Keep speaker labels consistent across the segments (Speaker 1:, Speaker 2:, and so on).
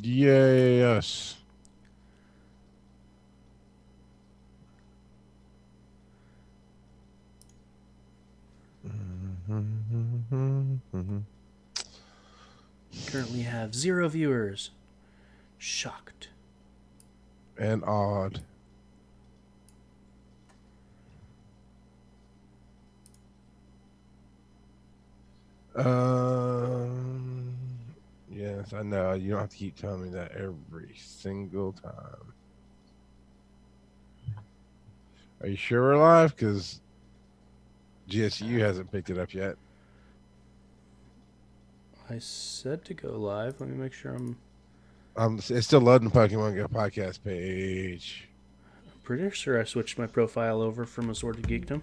Speaker 1: Yes.
Speaker 2: Currently have 0 viewers. Shocked.
Speaker 1: And odd. Um, yes, I know. You don't have to keep telling me that every single time. Are you sure we're live? Because GSU hasn't picked it up yet.
Speaker 2: I said to go live. Let me make sure
Speaker 1: It's still loading the Pokemon Go podcast page.
Speaker 2: pretty sure I switched my profile over from Assorted Geekdom.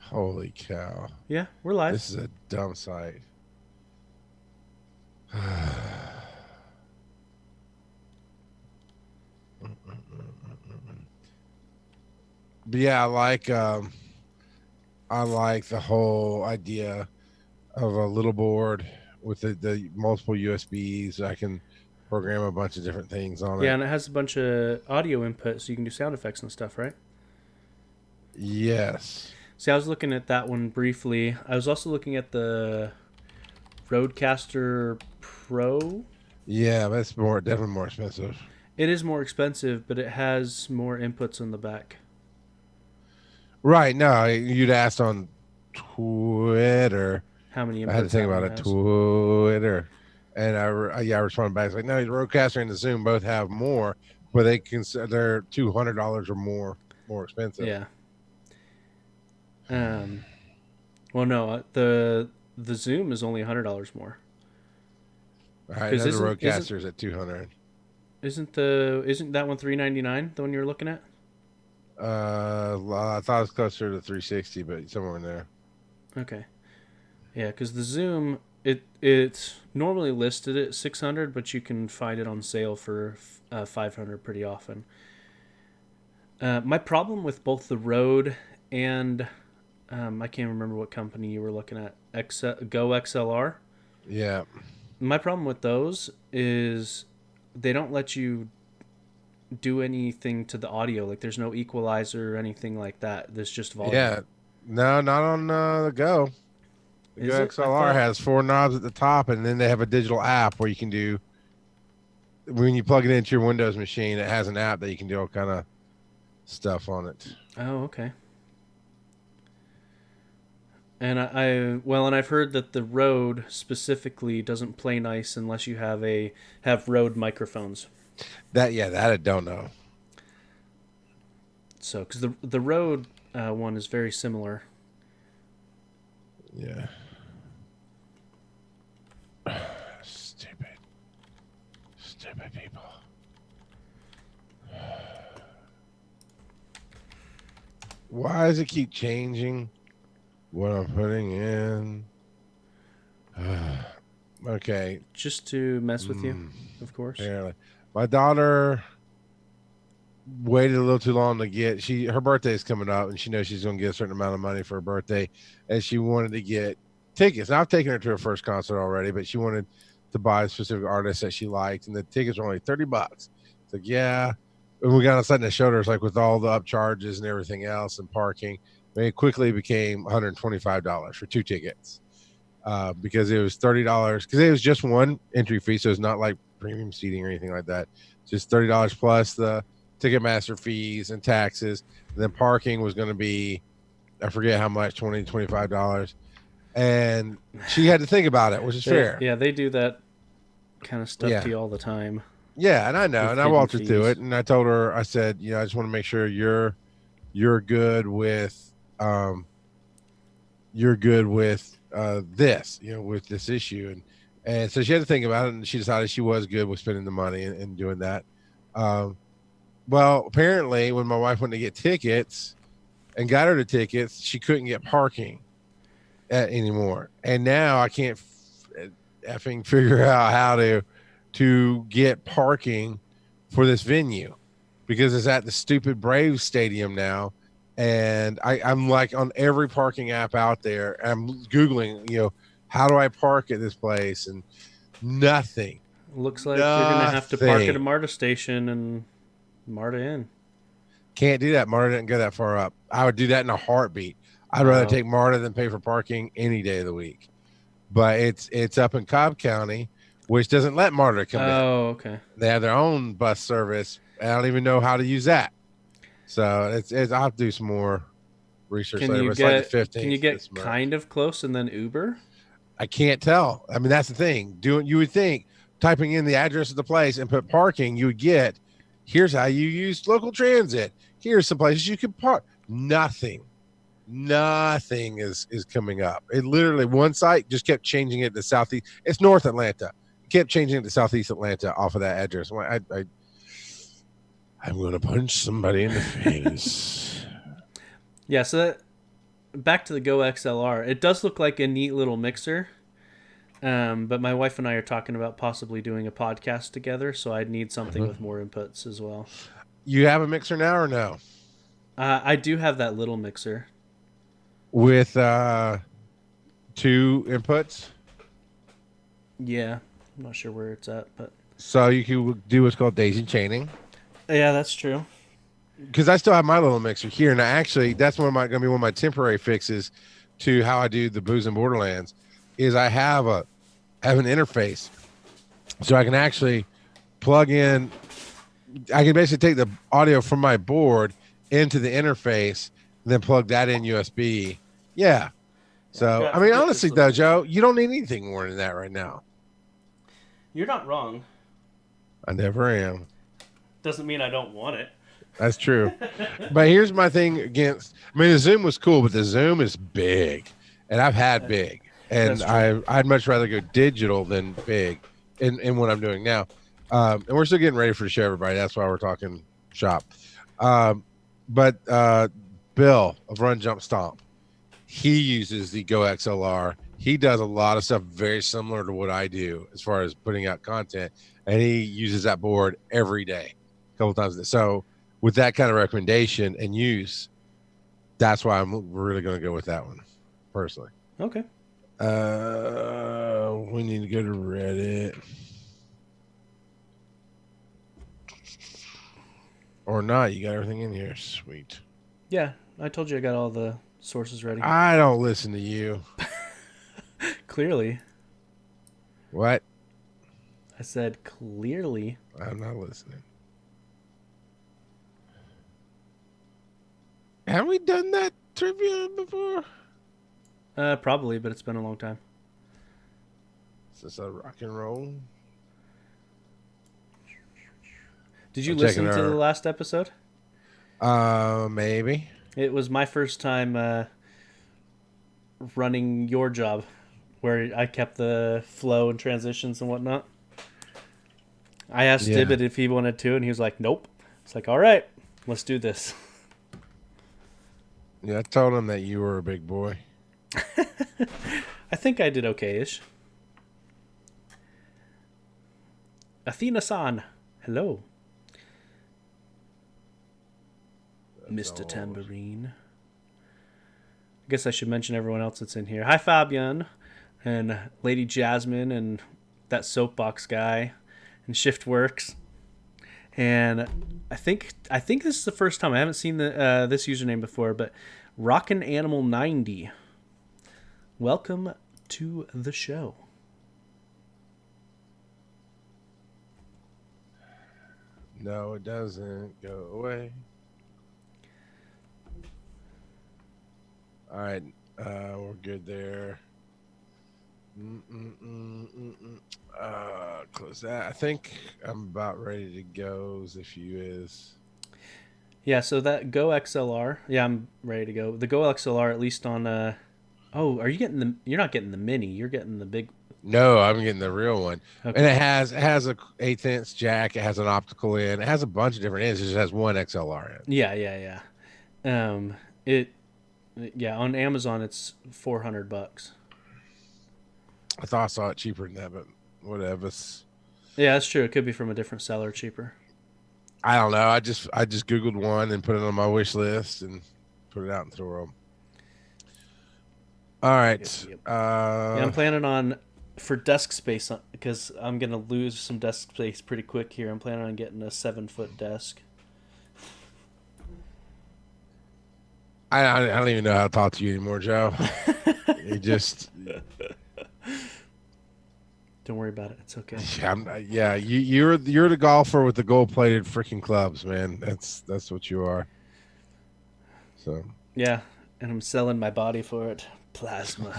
Speaker 1: Holy cow.
Speaker 2: Yeah, we're live.
Speaker 1: This is a dumb site. But yeah, I like the whole idea of a little board with the multiple USBs. I can program a bunch of different things on
Speaker 2: Yeah,
Speaker 1: it.
Speaker 2: and it has a bunch of audio input, so you can do sound effects and stuff, right?
Speaker 1: Yes.
Speaker 2: See, I was looking at that one briefly. I was also looking at the Rodecaster Pro.
Speaker 1: Yeah, that's definitely more expensive.
Speaker 2: It is more expensive, but it has more inputs in the back.
Speaker 1: Right. No, you'd asked on Twitter.
Speaker 2: How many
Speaker 1: I had to
Speaker 2: inputs
Speaker 1: think
Speaker 2: that
Speaker 1: about
Speaker 2: one
Speaker 1: it.
Speaker 2: has?
Speaker 1: Twitter. And I responded back. It's like, no, the Rodecaster and the Zoom both have more, but they're $200 or more expensive.
Speaker 2: Yeah. Well, no, the Zoom is only $100 more.
Speaker 1: All right,
Speaker 2: Because
Speaker 1: now the
Speaker 2: isn't
Speaker 1: Rodecaster's at 200.
Speaker 2: isn't that one $399? The one you're looking at?
Speaker 1: I thought it was closer to 360, but somewhere in there.
Speaker 2: Okay. Yeah, because the Zoom it's normally listed at 600, but you can find it on sale for 500 pretty often. My problem with both the Rode and I can't remember what company you were looking at, Go XLR.
Speaker 1: Yeah.
Speaker 2: My problem with those is they don't let you do anything to the audio. Like there's no equalizer or anything like that. There's just volume.
Speaker 1: Yeah. No, not on the Go. The Go
Speaker 2: Is it? I
Speaker 1: XLR
Speaker 2: thought.
Speaker 1: has four knobs at the top, and then they have a digital app where you can do when you plug it into your Windows machine. It has an app that you can do all kind of stuff on it.
Speaker 2: Oh, okay. And and I've heard that the Rode specifically doesn't play nice unless you have Rode microphones.
Speaker 1: That I don't know.
Speaker 2: So, because the Rode one is very similar.
Speaker 1: Yeah. Stupid people. Why does it keep changing what I'm putting in? Okay.
Speaker 2: Just to mess with you, of course.
Speaker 1: Apparently, my daughter waited a little too long to get. Her birthday is coming up, and she knows she's going to get a certain amount of money for her birthday, and she wanted to get tickets. Now, I've taken her to her first concert already, but she wanted to buy a specific artist that she liked, and the tickets were only $30. It's like, yeah. And we got on sudden the shoulders, like with all the upcharges and everything else and parking, it quickly became $125 for two tickets. Because it was $30 because it was just one entry fee, so it's not like premium seating or anything like that. Just $30 plus the Ticketmaster fees and taxes. And then parking was going to be, I forget how much, $20, $25. And she had to think about it, which is fair.
Speaker 2: Yeah, they do that kind of stuff to you all the time.
Speaker 1: Yeah, and I know, and I walked her through it, and I told her, I said, I just want to make sure you're good with this, with this issue, and so she had to think about it, and she decided she was good with spending the money and doing that. Well, apparently, when my wife went to get tickets and got her the tickets, she couldn't get parking anymore, and now I can't effing figure out how to get parking for this venue because it's at the stupid Braves stadium now, And I'm like on every parking app out there. I'm Googling, how do I park at this place? And nothing,
Speaker 2: Looks like you're gonna have to park at a
Speaker 1: nothing.
Speaker 2: MARTA station and MARTA in.
Speaker 1: Can't do that. MARTA didn't go that far up. I would do that in a heartbeat. I'd rather
Speaker 2: Oh,
Speaker 1: take MARTA than pay for parking any day of the week. But it's up in Cobb County, which doesn't let MARTA come in.
Speaker 2: oh, okay.
Speaker 1: They have their own bus service. I don't even know how to use that. So I'll have to do some more research
Speaker 2: Can
Speaker 1: later.
Speaker 2: you
Speaker 1: But it's like the
Speaker 2: get can you
Speaker 1: 15th this
Speaker 2: get
Speaker 1: month.
Speaker 2: kind of close and then Uber?
Speaker 1: I can't tell. I mean, that's the thing. You would think typing in the address of the place and put parking, you would get, here's how you use local transit. Here's some places you can park. Nothing is coming up. It literally, one site just kept changing it to Southeast. It's North Atlanta. It kept changing it to Southeast Atlanta off of that address. I'm going to punch somebody in the face.
Speaker 2: Yeah. So back to the Go XLR. It does look like a neat little mixer. But my wife and I are talking about possibly doing a podcast together, so I'd need something with more inputs as well.
Speaker 1: You have a mixer now or no?
Speaker 2: I do have that little mixer.
Speaker 1: With 2 inputs?
Speaker 2: Yeah, I'm not sure where it's at, but
Speaker 1: So you can do what's called daisy chaining.
Speaker 2: yeah, that's true.
Speaker 1: Because I still have my little mixer here. And actually, that's going to be one of my temporary fixes to how I do the Booze and Borderlands is I have an interface. So I can actually plug in, I can basically take the audio from my board into the interface, then plug that in USB. Yeah. So, I mean, honestly, though, Joe, you don't need anything more than that right now.
Speaker 2: You're not wrong.
Speaker 1: I never am.
Speaker 2: Doesn't mean I don't want it.
Speaker 1: That's true. But here's my thing against, I mean, the Zoom was cool, but the Zoom is big. And I've had big. And I'd much rather go digital than big in what I'm doing now. And we're still getting ready for the show, everybody. That's why we're talking shop. But Bill of Run Jump Stomp, he uses the Go XLR. He does a lot of stuff very similar to what I do as far as putting out content. And he uses that board every day, a couple times a day. So with that kind of recommendation and use, that's why I'm really going to go with that one, personally.
Speaker 2: Okay.
Speaker 1: We need to go to Reddit. Or not. You got everything in here. Sweet.
Speaker 2: Yeah, I told you I got all the sources ready.
Speaker 1: I don't listen to you.
Speaker 2: Clearly.
Speaker 1: What?
Speaker 2: I said clearly.
Speaker 1: I'm not listening. Have we done that trivia before?
Speaker 2: Probably, but it's been a long time.
Speaker 1: Is this a rock and roll?
Speaker 2: Did you listen to the last episode?
Speaker 1: Maybe.
Speaker 2: It was my first time running your job, where I kept the flow and transitions and whatnot. I asked Dibbit if he wanted to, and he was like, nope. It's like, all right, let's do this.
Speaker 1: Yeah, I told him that you were a big boy.
Speaker 2: I think I did okay-ish. Athena-san, hello. Mr. Tambourine. I guess I should mention everyone else that's in here. Hi, Fabian, and Lady Jasmine, and that soapbox guy, and Shiftworks. And I think this is the first time. I haven't seen this username before, but Rockin' Animal 90. Welcome to the show.
Speaker 1: No, it doesn't. Go away. All right, we're good there. Close that. I think I'm about ready to go. Zipfu is.
Speaker 2: Yeah, so that Go XLR. Yeah, I'm ready to go. The Go XLR, at least on. Oh, are you getting the? You're not getting the mini. You're getting the big.
Speaker 1: No, I'm getting the real one,
Speaker 2: Okay.
Speaker 1: and it has a 1/8" jack. It has an optical in. It has a bunch of different ends. It just has one XLR in.
Speaker 2: Yeah. Yeah, on Amazon it's $400.
Speaker 1: I thought I saw it cheaper than that, but whatever.
Speaker 2: Yeah, that's true. It could be from a different seller, cheaper.
Speaker 1: I don't know. I just Googled one and put it on my wish list, and put it out into the world. All right.
Speaker 2: Yep. Yeah, I'm planning on for desk space because I'm gonna lose some desk space pretty quick here. I'm planning on getting a 7-foot desk.
Speaker 1: I don't even know how to talk to you anymore, Joe. You just
Speaker 2: Don't worry about it. It's okay.
Speaker 1: yeah. You're the golfer with the gold-plated freaking clubs, man. That's what you are. So
Speaker 2: Yeah, and I'm selling my body for it. Plasma.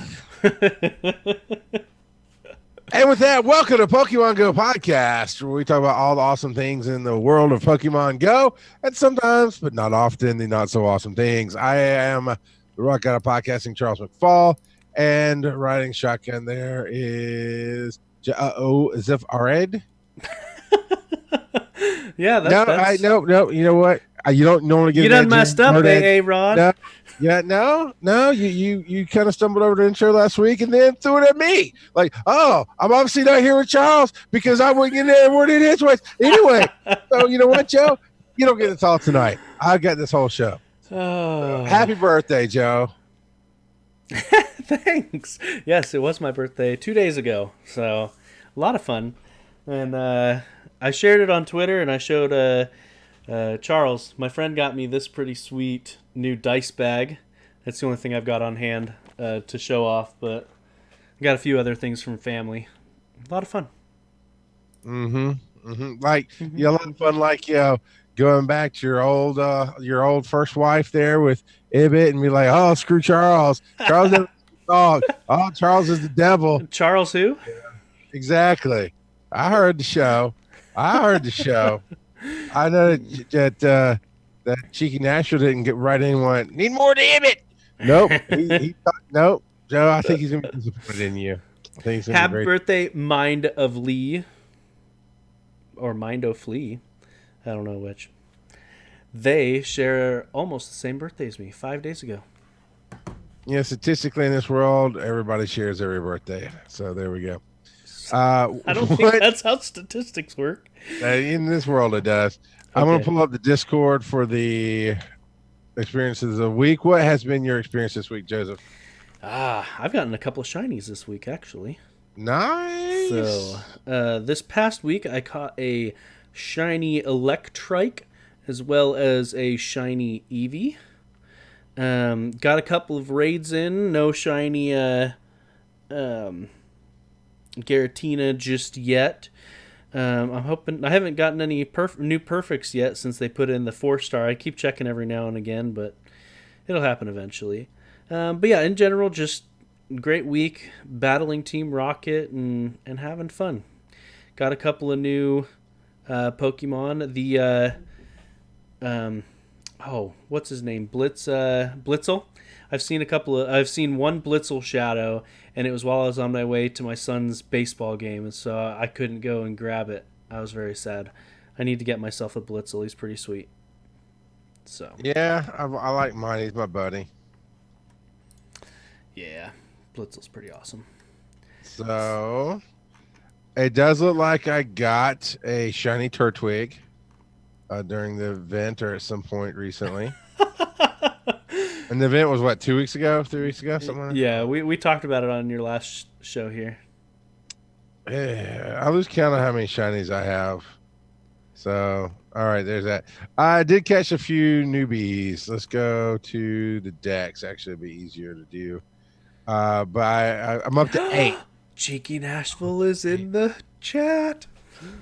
Speaker 1: and with that, welcome to Pokemon GO Podcast, where we talk about all the awesome things in the world of Pokemon Go, and sometimes, but not often, the not so awesome things. I am the rock out of podcasting, Charles McFall, and riding shotgun there is Zif Ared.
Speaker 2: Yeah, that's...
Speaker 1: No. You know what? You don't normally get.
Speaker 2: You done messed up, Rod.
Speaker 1: No. Yeah, no. You kind of stumbled over the intro last week and then threw it at me. Like, oh, I'm obviously not here with Charles because I wouldn't get there and word it his way. Anyway, so you know what, Joe? You don't get to talk tonight. I got this whole show.
Speaker 2: Oh.
Speaker 1: Happy birthday, Joe.
Speaker 2: Thanks. Yes, it was my birthday 2 days ago. So a lot of fun. And I shared it on Twitter and I showed Charles. My friend got me this pretty sweet new dice bag. That's the only thing I've got on hand to show off, but I got a few other things from family. A lot of fun.
Speaker 1: Like you know, a lot of fun, like going back to your old first wife there with Ibit and be like, oh, screw Charles. Charles is a dog. Oh, Charles is the devil.
Speaker 2: Charles who?
Speaker 1: Yeah, exactly. I heard the show. I know that Cheeky Nashville didn't get right in and went, need more to Ibit. Nope. Nope. Joe, I think he's going to be disappointed in you. I think he's gonna
Speaker 2: Happy birthday, Mind of Lee. Or Mind of Flea. I don't know which. They share almost the same birthday as me, 5 days ago.
Speaker 1: Yeah, statistically in this world, everybody shares every birthday. So there we go.
Speaker 2: I don't think that's how statistics work.
Speaker 1: In this world, it does. Okay. I'm going to pull up the Discord for the experiences of the week. What has been your experience this week, Joseph?
Speaker 2: I've gotten a couple of shinies this week, actually.
Speaker 1: Nice.
Speaker 2: So, this past week, I caught a shiny Electrike as well as a shiny Eevee. Got a couple of raids in. No shiny Giratina just yet. I'm hoping. I haven't gotten any new perfects yet since they put in the 4-star. I keep checking every now and again, but it'll happen eventually. But yeah, in general, just great week battling Team Rocket and having fun. Got a couple of new Pokemon. The what's his name? Blitzel. I've seen one Blitzel shadow, and it was while I was on my way to my son's baseball game, and so I couldn't go and grab it. I was very sad. I need to get myself a Blitzel. He's pretty sweet. So
Speaker 1: yeah, I like mine. He's my buddy.
Speaker 2: Yeah, Blitzel's pretty awesome.
Speaker 1: So it does look like I got a shiny Turtwig during the event or at some point recently. And the event was what, 2 weeks ago, 3 weeks ago, something like that?
Speaker 2: Yeah, we talked about it on your last show here.
Speaker 1: Yeah, I lose count of how many shinies I have. So, all right, there's that. I did catch a few newbies. Let's go to the decks. Actually, it'd be easier to do. But I'm up to 8.
Speaker 2: Cheeky Nashville is in the chat.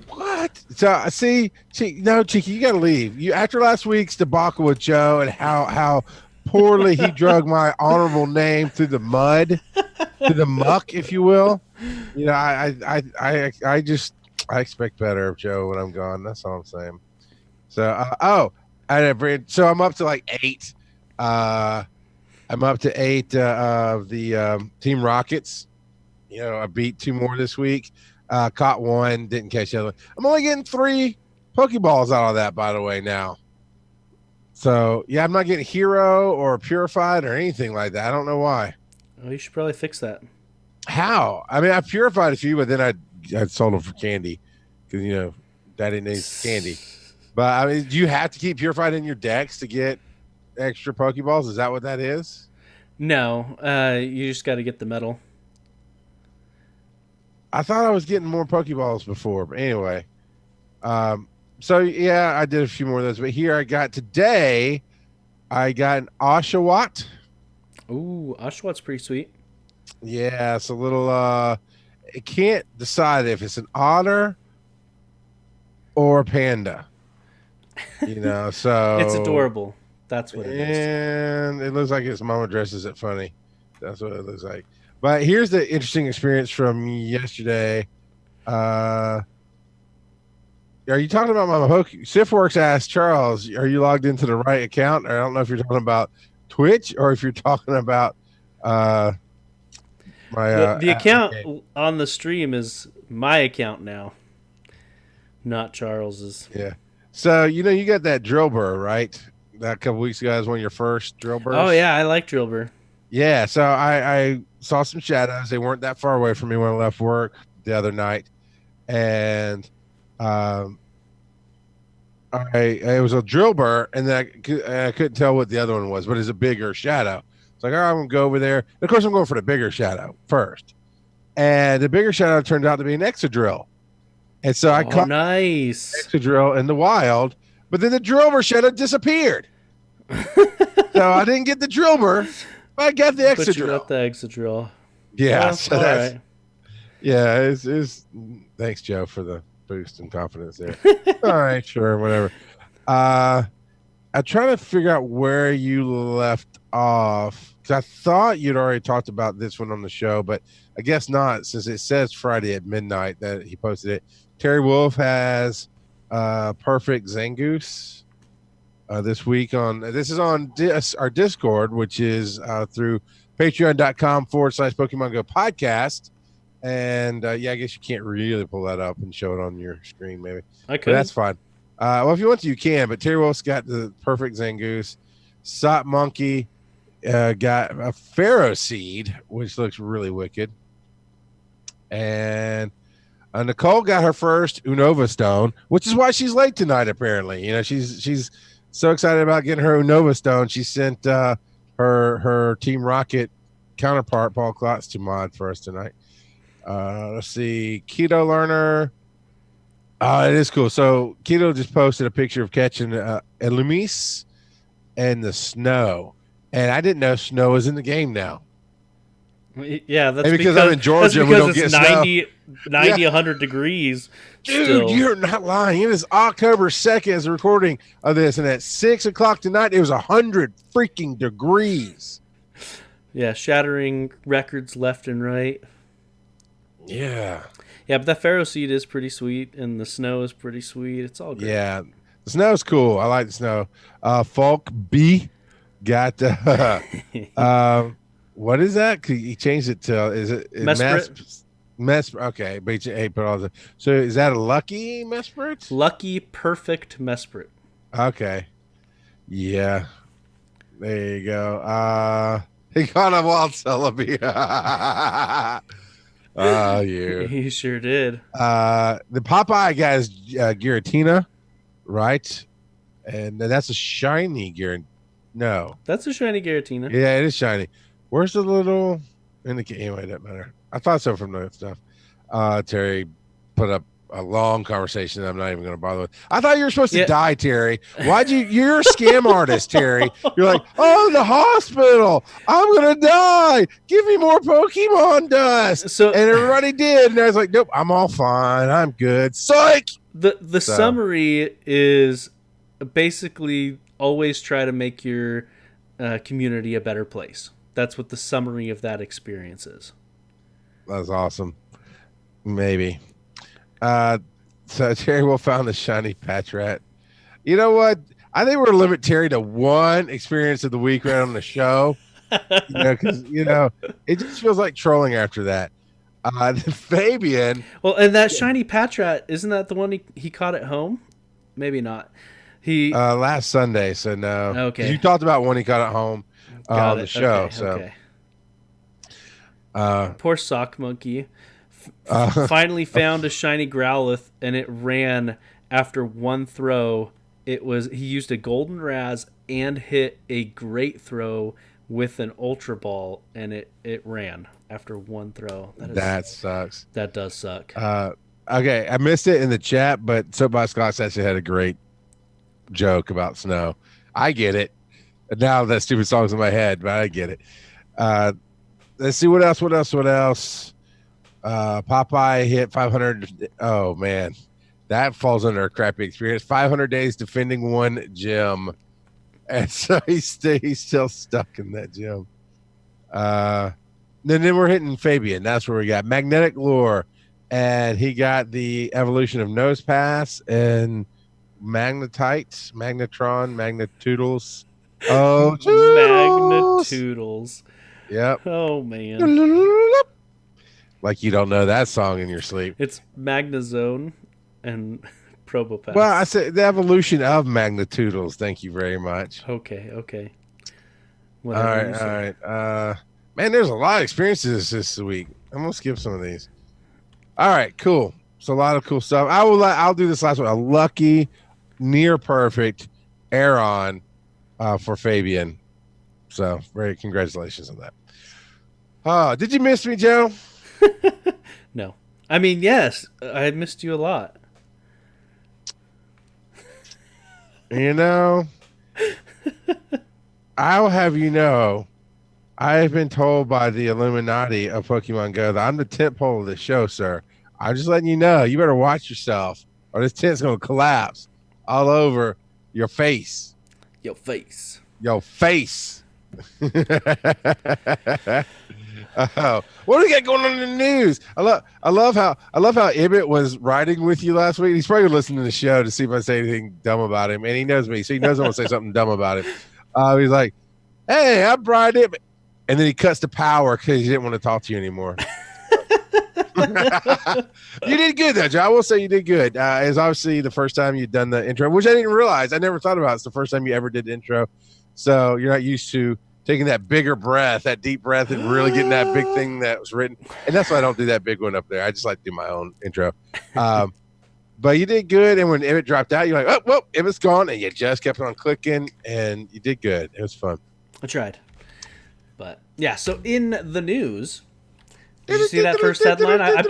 Speaker 1: What? So see, no, Cheeky, you gotta leave. You after last week's debacle with Joe and how poorly he drug my honorable name through the mud, to the muck, if you will. You know, I expect better of Joe when I'm gone. That's all I'm saying. So so I'm up to like 8. I'm up to 8 of the Team Rockets. You know, I beat 2 more this week. Caught 1, didn't catch the other one. I'm only getting 3 Pokeballs out of that, by the way, now. So, yeah, I'm not getting Hero or Purified or anything like that. I don't know why.
Speaker 2: Oh, you should probably fix that.
Speaker 1: How? I mean, I purified a few, but then I sold them for candy because, you know, Daddy needs candy. But, I mean, do you have to keep Purified in your decks to get extra Pokeballs? Is that what that is?
Speaker 2: No, you just got to get the medal.
Speaker 1: I thought I was getting more Pokeballs before, but anyway. So yeah, I did a few more of those, but here I got today. I got an Oshawott.
Speaker 2: Ooh, Oshawott pretty sweet.
Speaker 1: Yeah, it's a little. I can't decide if it's an otter or a panda. So
Speaker 2: It's adorable. That's what it is.
Speaker 1: And it looks like its mama dresses it funny. That's what it looks like. But here's the interesting experience from yesterday. Are you talking about my Sifworks asked Charles, are you logged into the right account? I don't know if you're talking about Twitch or if you're talking about my
Speaker 2: the account on the stream is my account now, not Charles's.
Speaker 1: Yeah. So you got that drill burr, right? That a couple weeks ago was one of your first drill burrs.
Speaker 2: Oh yeah, I like drill burr.
Speaker 1: Yeah, so I saw some shadows. They weren't that far away from me when I left work the other night, and it was a drill burr, and then I couldn't tell what the other one was, but it's a bigger shadow. It's like, all right, I'm gonna go over there. And of course, I'm going for the bigger shadow first, and the bigger shadow turned out to be an Exadrill, and so I caught
Speaker 2: nice
Speaker 1: Exadrill in the wild, but then the drill burr shadow disappeared. So I didn't get the drill burr. I got the Exadrill.
Speaker 2: But you got the Exadrill.
Speaker 1: Yeah,
Speaker 2: well,
Speaker 1: so that's right. Yeah. It's thanks, Joe, for the boost in confidence there. All right, sure, whatever. I'm trying to figure out where you left off because I thought you'd already talked about this one on the show, but I guess not since it says Friday at midnight that he posted it. Terry Wolf has Perfect Zangoose. This week this is on our Discord, which is through patreon.com/Pokemon GO Podcast. And I guess you can't really pull that up and show it on your screen, maybe.
Speaker 2: I could.
Speaker 1: But that's fine. Well, if you want to, you can. But Terry Wolf's got the Perfect Zangoose. Sot Monkey got a Pharaoh Seed, which looks really wicked. And Nicole got her first Unova Stone, which is why she's late tonight, apparently. She's so excited about getting her Unova Stone. She sent her Team Rocket counterpart, Paul Klotz, to mod for us tonight. Let's see. Keto Learner. It is cool. So Keto just posted a picture of catching Illumise and the snow. And I didn't know snow is in the game now.
Speaker 2: Yeah, that's
Speaker 1: because I'm in Georgia. We don't get
Speaker 2: 90, 100 degrees.
Speaker 1: Dude,
Speaker 2: still.
Speaker 1: You're not lying. It is October 2nd as a recording of this, and at 6 o'clock tonight, it was 100 freaking degrees.
Speaker 2: Yeah, shattering records left and right.
Speaker 1: Yeah.
Speaker 2: Yeah, but that Pharaoh Seed is pretty sweet, and the snow is pretty sweet. It's all good.
Speaker 1: Yeah, the snow's cool. I like the snow. Falk B got what is that? He changed it to Mesprit? Okay, but he put all the. So is that a lucky Mesprit?
Speaker 2: Lucky Perfect Mesprit.
Speaker 1: Okay. Yeah. There you go. He got a Wild Celebi. Oh, you.
Speaker 2: He sure did.
Speaker 1: The Popeye guy is Giratina, right? And that's a shiny Giratina. No.
Speaker 2: That's a shiny Giratina.
Speaker 1: Yeah, it is shiny. Where's the little indicator? Anyway, that matter. I thought so from the stuff. Terry put up a long conversation that I'm not even going to bother with. I thought you were supposed to die, Terry. You're a scam artist, Terry. You're like, oh, the hospital. I'm going to die. Give me more Pokemon dust. And everybody did. And I was like, nope, I'm all fine. I'm good. Psych.
Speaker 2: The summary is basically always try to make your community a better place. That's what the summary of that experience is.
Speaker 1: That's awesome. Maybe. So Terry Wolf found the shiny Patrat. You know what? I think we're going to limit Terry to one experience of the week right on the show. Because, it just feels like trolling after that. Fabian.
Speaker 2: Well, and that shiny Patrat, isn't that the one he caught at home? Maybe not. He
Speaker 1: last Sunday, so no.
Speaker 2: Okay.
Speaker 1: You talked about one he caught at home on the show.
Speaker 2: Okay. Poor Sock Monkey. Finally found a shiny Growlithe, and it ran after one throw. He used a golden Raz and hit a great throw with an ultra ball, and it ran after one throw.
Speaker 1: That sucks.
Speaker 2: That does suck.
Speaker 1: Okay, I missed it in the chat, but Soapbox Scott actually had a great joke about snow. I get it. Now that stupid song's in my head, but I get it. Let's see what else. Popeye hit 500. Oh man, that falls under a crappy experience. 500 days defending one gym, and so he's still stuck in that gym. Then we're hitting Fabian. That's where we got magnetic lure, and he got the evolution of nose pass and magnetite, magnetron, magnetoodles. Oh,
Speaker 2: Magnetoodles.
Speaker 1: Yep.
Speaker 2: Oh man.
Speaker 1: Like you don't know that song in your sleep.
Speaker 2: It's Magnezone and Probopass.
Speaker 1: Well, I said the evolution of magnetoodles. Thank you very much.
Speaker 2: Okay.
Speaker 1: Whatever all right. Man, there's a lot of experiences this week. I'm gonna skip some of these. All right, cool. So a lot of cool stuff. I'll do this last one. A lucky, near perfect Aeron for Fabian. So very congratulations on that. Did you miss me, Joe?
Speaker 2: No. I mean, yes, I missed you a lot.
Speaker 1: You know, I'll have you know, I have been told by the Illuminati of Pokemon Go that I'm the tent pole of the show, sir. I'm just letting you know. You better watch yourself, or this tent's going to collapse all over your face.
Speaker 2: Your face.
Speaker 1: What do we got going on in the news? I love how Ibbot was riding with you last week. He's probably listening to the show to see if I say anything dumb about him, and he knows me, so he knows I'm gonna say something dumb about him. He's like, "Hey, I'm Brian Ibbot," and then he cuts to power because he didn't want to talk to you anymore. You did good though, Joe. I will say you did good. It's obviously the first time you've done the intro, which I didn't realize. I never thought about it. It's the first time you ever did the intro, so you're not used to taking that bigger breath, that deep breath, and really getting that big thing that was written. And that's why I don't do that big one up there. I just like to do my own intro. But you did good. And when Ibbot dropped out, you're like, oh, well, Ibbot's gone. And you just kept on clicking, and you did good. It was fun.
Speaker 2: I tried. But, yeah, so in the news, did you see that first headline? I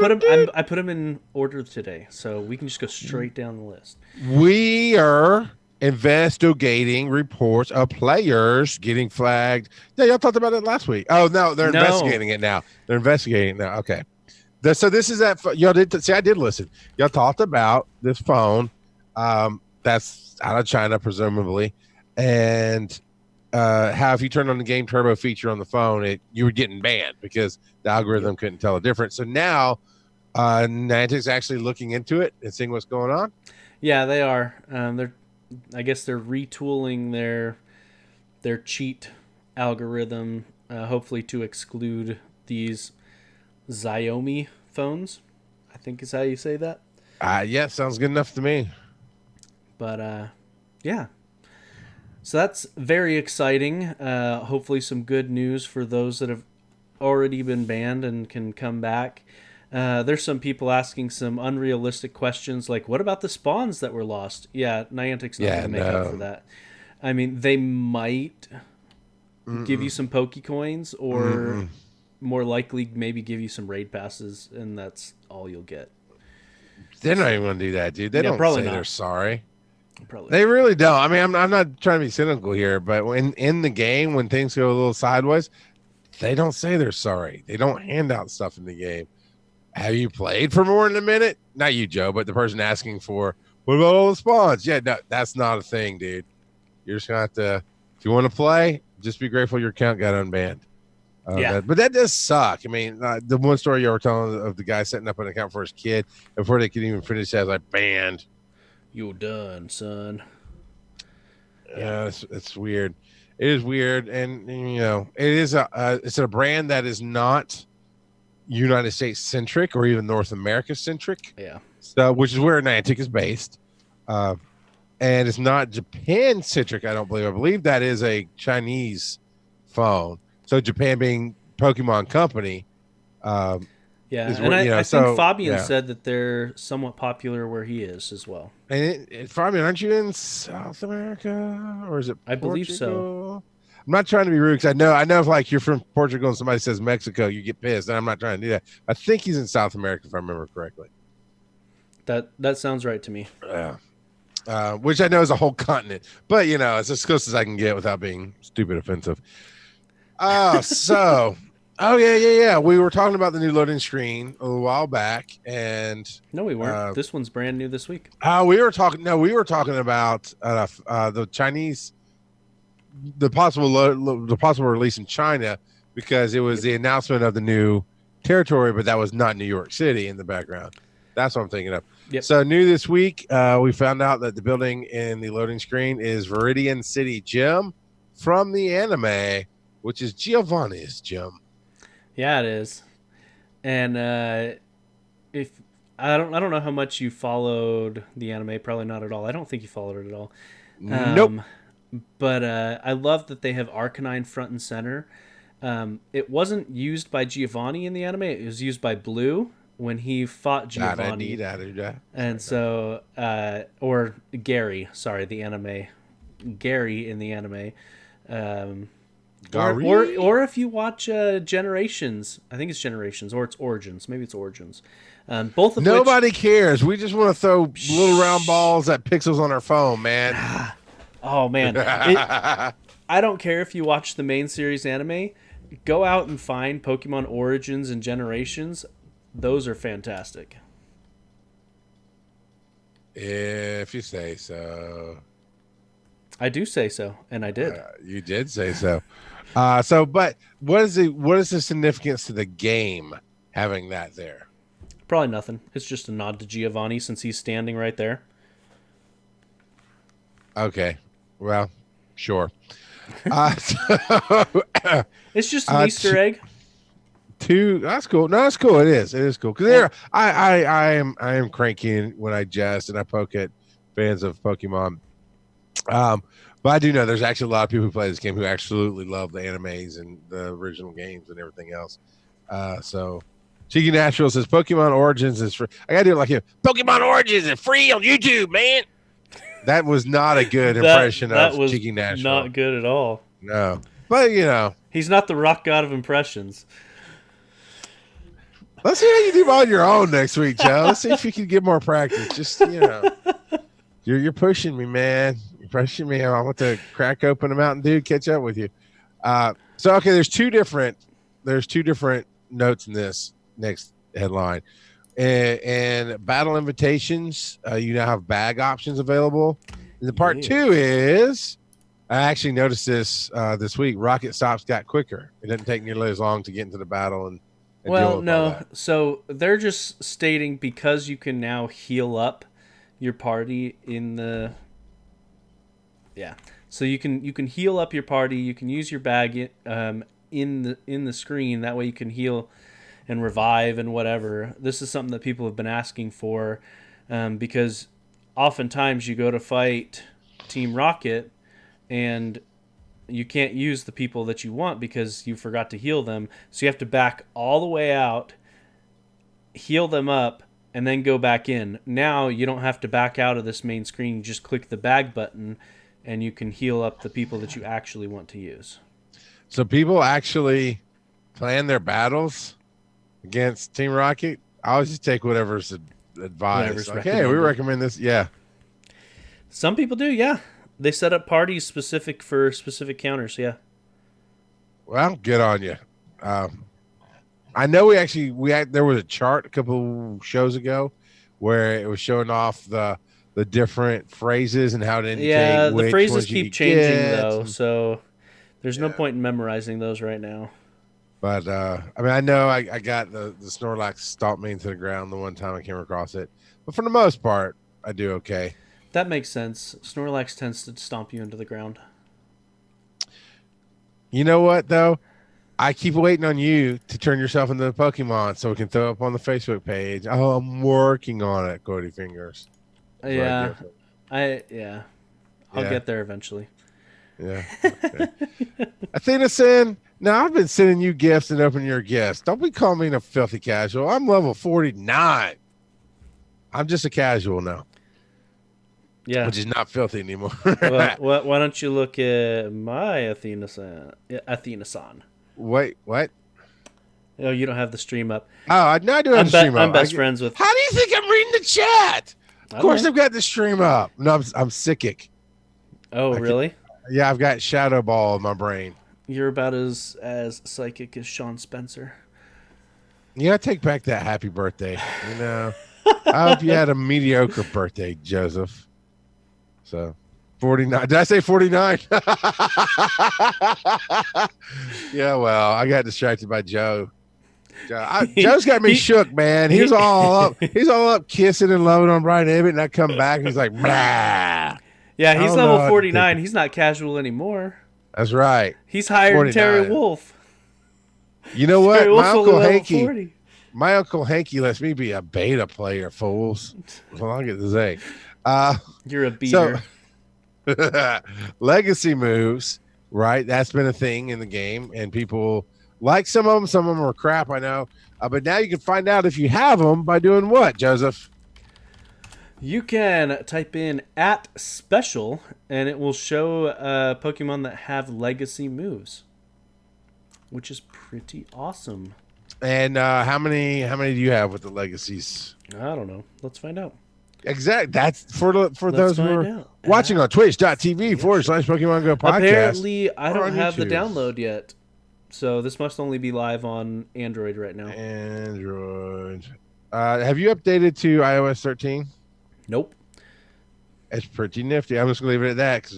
Speaker 2: put them in order today, so we can just go straight down the list.
Speaker 1: We are investigating reports of players getting flagged. Yeah, y'all talked about it last week. Oh no, they're investigating it now. They're investigating it now. Okay. So this is that y'all did see. I did listen. Y'all talked about this phone that's out of China, presumably, and how if you turned on the Game Turbo feature on the phone, you were getting banned because the algorithm couldn't tell the difference. So now Niantic's actually looking into it and seeing what's going on.
Speaker 2: Yeah, they are. I guess they're retooling their cheat algorithm, hopefully to exclude these Xiaomi phones. I think is how you say that.
Speaker 1: Yeah, sounds good enough to me.
Speaker 2: But yeah, so that's very exciting. Hopefully, some good news for those that have already been banned and can come back. There's some people asking some unrealistic questions like, what about the spawns that were lost? Yeah, Niantic's not going to make up for that. I mean, they might give you some Pokecoins or more likely maybe give you some raid passes, and that's all you'll get.
Speaker 1: They're not even going to do that, dude. They don't say they're sorry.
Speaker 2: Probably
Speaker 1: they really don't. I mean, I'm not trying to be cynical here, but in the game, when things go a little sideways, they don't say they're sorry. They don't hand out stuff in the game. Have you played for more than a minute? Not you, Joe, but the person asking for, what about all the spawns? Yeah, no, that's not a thing, dude. You're just going to have to, if you want to play, just be grateful your account got unbanned. But that does suck. I mean, the one story you were telling of the guy setting up an account for his kid, before they could even finish that, like, banned.
Speaker 2: You're done, son.
Speaker 1: Yeah, it's weird. It is weird. And, you know, it's a brand that is not United States centric or even North America centric.
Speaker 2: Yeah.
Speaker 1: So, which is where Niantic is based. And it's not Japan centric, I don't believe. I believe that is a Chinese phone. So Japan being Pokemon Company,
Speaker 2: Yeah,
Speaker 1: Is
Speaker 2: and
Speaker 1: what
Speaker 2: I think Fabian
Speaker 1: yeah.
Speaker 2: said that they're somewhat popular where he is as well.
Speaker 1: And Fabian, aren't you in South America or is it
Speaker 2: I believe so.
Speaker 1: Portugal? I'm not trying to be rude because I know if like you're from Portugal and somebody says Mexico, you get pissed. And I'm not trying to do that. I think he's in South America if I remember correctly.
Speaker 2: That sounds right to me.
Speaker 1: Yeah. Which I know is a whole continent, but it's as close as I can get without being stupid offensive. So, oh yeah. We were talking about the new loading screen a while back, and
Speaker 2: No, we weren't. This one's brand new this week.
Speaker 1: we were talking. No, we were talking about the Chinese, the possible release in China because it was the announcement of the new territory, but that was not New York City in the background. That's what I'm thinking of.
Speaker 2: Yep.
Speaker 1: So new this week, we found out that the building in the loading screen is Viridian City Gym from the anime, which is Giovanni's gym.
Speaker 2: Yeah, it is. And if I don't know how much you followed the anime, probably not at all. I don't think you followed it at all.
Speaker 1: Nope.
Speaker 2: But I love that they have Arcanine front and center. It wasn't used by Giovanni in the anime. It was used by Blue when he fought Giovanni. And so, or Gary, sorry, the anime. Gary in the anime. Or if you watch Generations, I think it's Generations, or it's Origins. Maybe it's Origins. Both of
Speaker 1: Nobody cares. We just want to throw little round balls at pixels on our phone, man.
Speaker 2: Oh, man. I don't care if you watch the main series anime. Go out and find Pokemon Origins and Generations. Those are fantastic.
Speaker 1: If you say so.
Speaker 2: I do say so, and I did.
Speaker 1: You did say so. But what is the significance to the game having that there?
Speaker 2: Probably nothing. It's just a nod to Giovanni since he's standing right there.
Speaker 1: Okay. Well, sure.
Speaker 2: It's just an Easter egg.
Speaker 1: That's cool. No, that's cool. It is cool because I am cranky when I jest and I poke at fans of Pokemon. But I do know there's actually a lot of people who play this game who absolutely love the animes and the original games and everything else. So Cheeky Natural says Pokemon Origins is free. I gotta do it like him. Pokemon Origins is free on YouTube, man. That was not a good impression of Cheeky Natural.
Speaker 2: Not good at all.
Speaker 1: No, but
Speaker 2: he's not the rock god of impressions.
Speaker 1: Let's see how you do on your own next week, Joe. Let's see if you can get more practice. Just you're pushing me, man. You're pushing me. I want to crack open a Mountain Dew, catch up with you. So okay, there's two different notes in this next headline. And battle invitations, you now have bag options available. And the part two is, I actually noticed this this week. Rocket stops got quicker. It didn't take nearly as long to get into the battle and
Speaker 2: well, no. So they're just stating because you can now heal up your party in the So you can heal up your party. You can use your bag in the screen. That way you can heal and revive and whatever. This is something that people have been asking for because oftentimes you go to fight Team Rocket and you can't use the people that you want because you forgot to heal them. So you have to back all the way out, heal them up, and then go back in. Now you don't have to back out of this main screen. You just click the bag button and you can heal up the people that you actually want to use.
Speaker 1: So people actually plan their battles against Team Rocket? I always just take whatever's advised. Okay, we recommend this. Yeah.
Speaker 2: Some people do, yeah. They set up parties specific for specific counters, yeah.
Speaker 1: Well, good on you. I know there was a chart a couple shows ago where it was showing off the different phrases and how to indicate.
Speaker 2: Yeah, the phrases keep changing though,
Speaker 1: and,
Speaker 2: so there's no point in memorizing those right now.
Speaker 1: But I know I got the Snorlax stomped me into the ground the one time I came across it, but for the most part, I do okay.
Speaker 2: That makes sense. Snorlax tends to stomp you into the ground.
Speaker 1: You know what, though? I keep waiting on you to turn yourself into a Pokemon so we can throw up on the Facebook page. Oh, I'm working on it, Cody Fingers.
Speaker 2: Yeah. I'll get there eventually.
Speaker 1: Yeah. Okay. Athena Sin, Now I've been sending you gifts and opening your gifts. Don't be calling me a filthy casual. I'm level 49. I'm just a casual now.
Speaker 2: Yeah.
Speaker 1: Which is not filthy anymore.
Speaker 2: Well, why don't you look at my Athena-san? Athena-san.
Speaker 1: Wait, what?
Speaker 2: Oh, you don't have the stream up.
Speaker 1: Oh, I do have the stream up.
Speaker 2: I'm best friends with.
Speaker 1: How do you think I'm reading the chat? Of course,
Speaker 2: know.
Speaker 1: I've got the stream up. No, I'm psychic.
Speaker 2: Oh, really?
Speaker 1: Yeah, I've got shadow ball in my brain.
Speaker 2: You're about as psychic as Sean Spencer.
Speaker 1: Yeah, I take back that happy birthday. You know, I hope you had a mediocre birthday, Joseph. So, 49. Did I say 49? Yeah, well, I got distracted by Joe. Joe's got me shook, man. He's all up. He's all up kissing and loving on Brian Ibbott, and I come back and he's like, blah.
Speaker 2: Yeah, he's level 49. He's not casual anymore.
Speaker 1: That's right.
Speaker 2: He's hired 49. Terry Wolf.
Speaker 1: You know what? My Uncle Hanky lets me be a beta player, fools. That's all I get to say.
Speaker 2: You're a beater.
Speaker 1: So, legacy moves, right? That's been a thing in the game, and people like some of them are crap, I know. But now you can find out if you have them by doing what, Joseph?
Speaker 2: You can type in @special, and it will show Pokemon that have legacy moves, which is pretty awesome.
Speaker 1: And how many do you have with the legacies?
Speaker 2: I don't know. Let's find out.
Speaker 1: Exactly. That's for those who are watching on twitch.tv/Pokemon GO Podcast.
Speaker 2: Apparently, I don't have the download yet. So this must only be live on Android right now.
Speaker 1: Android. Have you updated to iOS 13?
Speaker 2: Nope.
Speaker 1: It's pretty nifty. I'm just going to leave it at that because,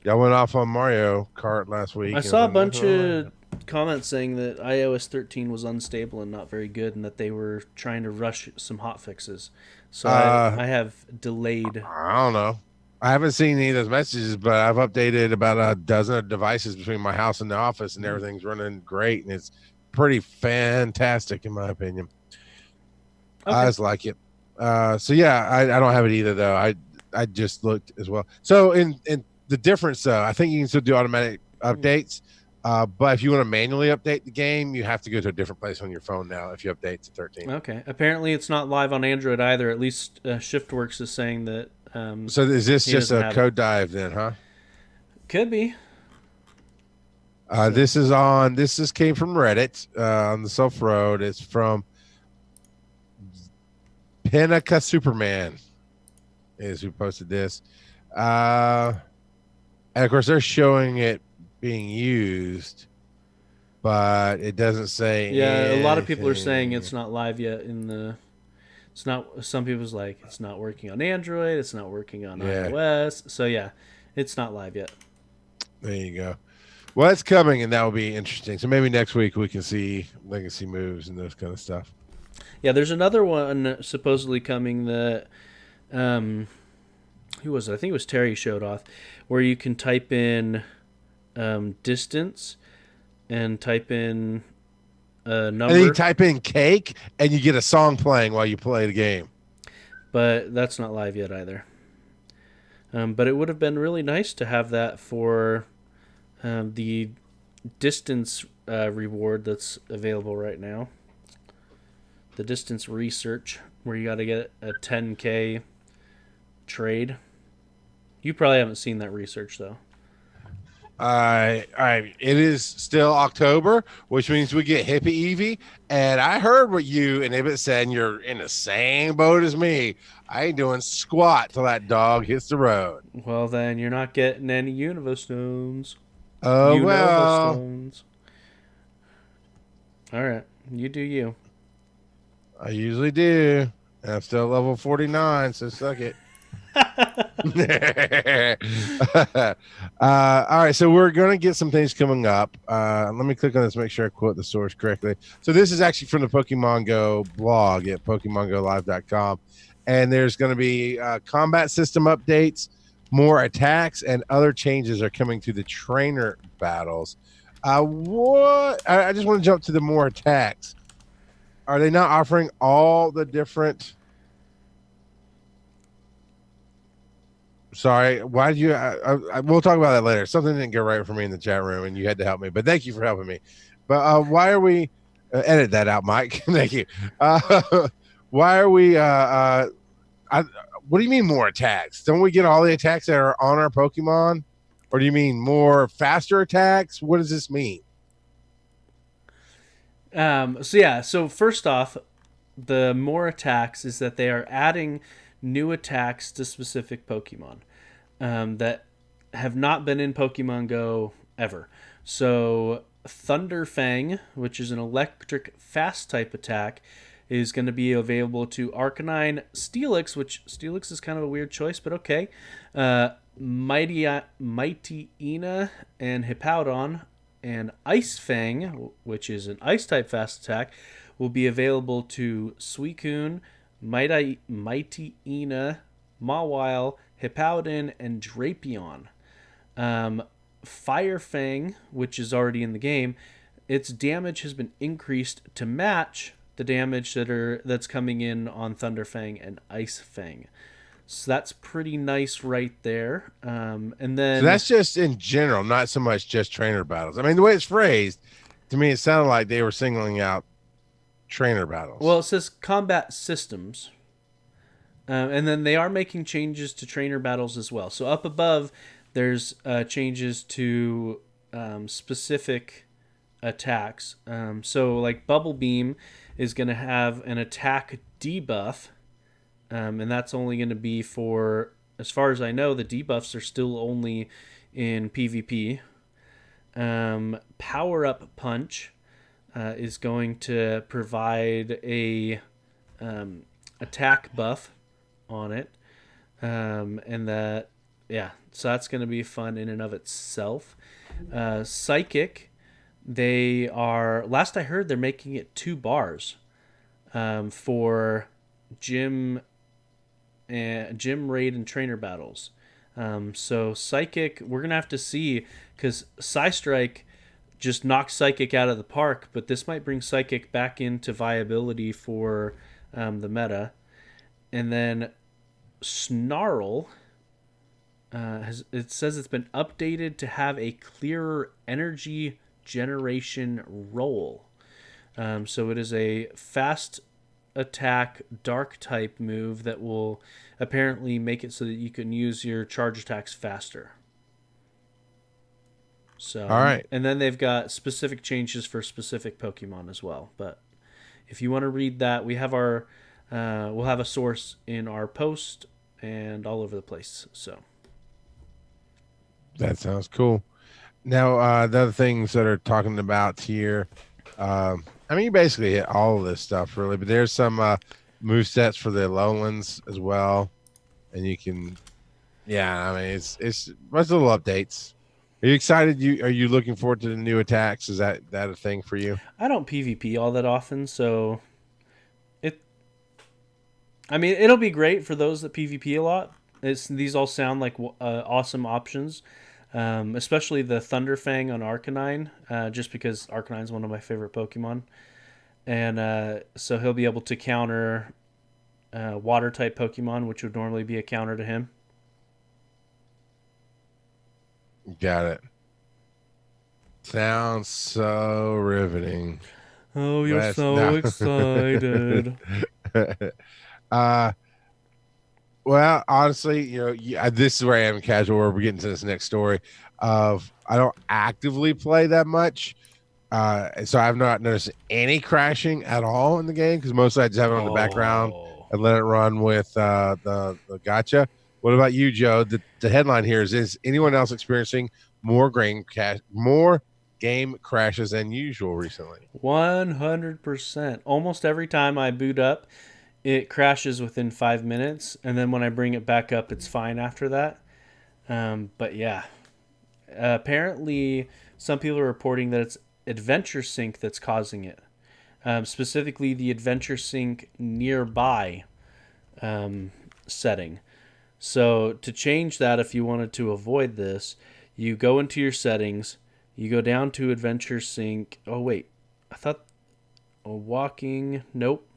Speaker 1: y'all went off on Mario Kart last week.
Speaker 2: I saw a bunch of comments saying that iOS 13 was unstable and not very good and that they were trying to rush some hot fixes. So I have delayed.
Speaker 1: I don't know. I haven't seen any of those messages, but I've updated about a dozen devices between my house and the office, and everything's running great, and it's pretty fantastic in my opinion. Okay. I just like it. So yeah, I don't have it either though. I just looked as well. So in the difference though, I think you can still do automatic updates. But if you want to manually update the game, you have to go to a different place on your phone now if you update to 13.
Speaker 2: Okay. Apparently it's not live on Android either. At least Shiftworks is saying that.
Speaker 1: So is this just a code dive then, huh?
Speaker 2: Could be.
Speaker 1: This came from Reddit on the Self Road. It's from Pinnaca Superman is who posted this. And of course they're showing it being used, but it doesn't say.
Speaker 2: Yeah, anything. A lot of people are saying it's not live yet it's not. Some people's like it's not working on Android, it's not working on iOS. So yeah, it's not live yet.
Speaker 1: There you go. Well, it's coming, and that will be interesting. So maybe next week we can see legacy moves and those kind of stuff.
Speaker 2: Yeah, there's another one supposedly coming that who was it? I think it was Terry showed off, where you can type in distance and type in a number.
Speaker 1: And then you type in cake and you get a song playing while you play the game.
Speaker 2: But that's not live yet either. But it would have been really nice to have that for the distance reward that's available right now. The distance research, where you got to get a 10K trade. You probably haven't seen that research though.
Speaker 1: It is still October, which means we get Hippie Eevee, and I heard what you and Ibit said, and you're in the same boat as me. I ain't doing squat till that dog hits the road.
Speaker 2: Well, then you're not getting any Unova stones.
Speaker 1: Oh, well.
Speaker 2: Stones. All right, you do you.
Speaker 1: I usually do. And I'm still level 49, so suck it. All right, so we're going to get some things coming up. Let me click on this, make sure I quote the source correctly. So this is actually from the Pokemon Go blog at PokemonGoLive.com. And there's going to be combat system updates, more attacks, and other changes are coming to the trainer battles. I just want to jump to the more attacks. Are they not offering all the different Sorry, why did you? We'll talk about that later. Something didn't go right for me in the chat room, and you had to help me. But thank you for helping me. But why are we? Edit that out, Mike. Thank you. Why are we? I, what do you mean more attacks? Don't we get all the attacks that are on our Pokemon, or do you mean more faster attacks? What does this mean?
Speaker 2: So first off, the more attacks is that they are adding new attacks to specific Pokemon that have not been in Pokemon Go ever. So Thunder Fang, which is an electric fast type attack, is going to be available to Arcanine, Steelix, which Steelix is kind of a weird choice, but okay. Mighty Ina and Hippowdon, and Ice Fang, which is an ice type fast attack, will be available to Suicune, Mighty Ina, Mawile, Hippowdon, and Drapion. Fire Fang, which is already in the game, its damage has been increased to match the damage that's coming in on Thunder Fang and Ice Fang. So that's pretty nice right there. And then
Speaker 1: So that's just in general, not so much just trainer battles. I mean, the way it's phrased, to me, it sounded like they were singling out trainer battles.
Speaker 2: well, it says combat systems. And then they are making changes to trainer battles as well. So up above, there's changes to specific attacks. So like Bubble Beam is going to have an attack debuff, and that's only going to be for, as far as I know, the debuffs are still only in PvP. Power Up Punch is going to provide a attack buff on it, and that, yeah, so that's going to be fun in and of itself. Psychic, they are, last I heard, they're making it 2 bars for gym raid and trainer battles. So Psychic, we're gonna have to see, because Psystrike just knocked Psychic out of the park, but this might bring Psychic back into viability for the meta. And then Snarl, it says it's been updated to have a clearer energy generation roll. So it is a fast attack dark type move that will apparently make it so that you can use your charge attacks faster. So,
Speaker 1: all right.
Speaker 2: and then they've got specific changes for specific Pokemon as well. But if you want to read that, we have our we'll have a source in our post and all over the place. So
Speaker 1: That sounds cool. Now, the other things that are talking about here, I mean, you basically hit all of this stuff really, but there's some move sets for the Lowlands as well, and you can, yeah, I mean, it's little updates. Are you excited? Are you looking forward to the new attacks? Is that a thing for you?
Speaker 2: I don't PvP all that often, so I mean, it'll be great for those that PvP a lot. These all sound like awesome options, especially the Thunderfang on Arcanine, just because Arcanine's one of my favorite Pokemon. And so he'll be able to counter water-type Pokemon, which would normally be a counter to him.
Speaker 1: Got it. Sounds so riveting.
Speaker 2: Oh, you're so excited.
Speaker 1: Well, honestly, this is where I am in casual. Where we're getting to this next story. I don't actively play that much, so I've not noticed any crashing at all in the game because mostly I just have it on the background and let it run with the gacha. What about you, Joe? The headline here is anyone else experiencing more game crashes than usual recently?
Speaker 2: 100%. Almost every time I boot up, it crashes within 5 minutes, and then when I bring it back up, it's fine after that. But yeah, apparently some people are reporting that it's Adventure Sync that's causing it. Specifically, the Adventure Sync nearby setting. So to change that, if you wanted to avoid this, you go into your settings, you go down to Adventure Sync. Oh wait, I thought walking. Nope.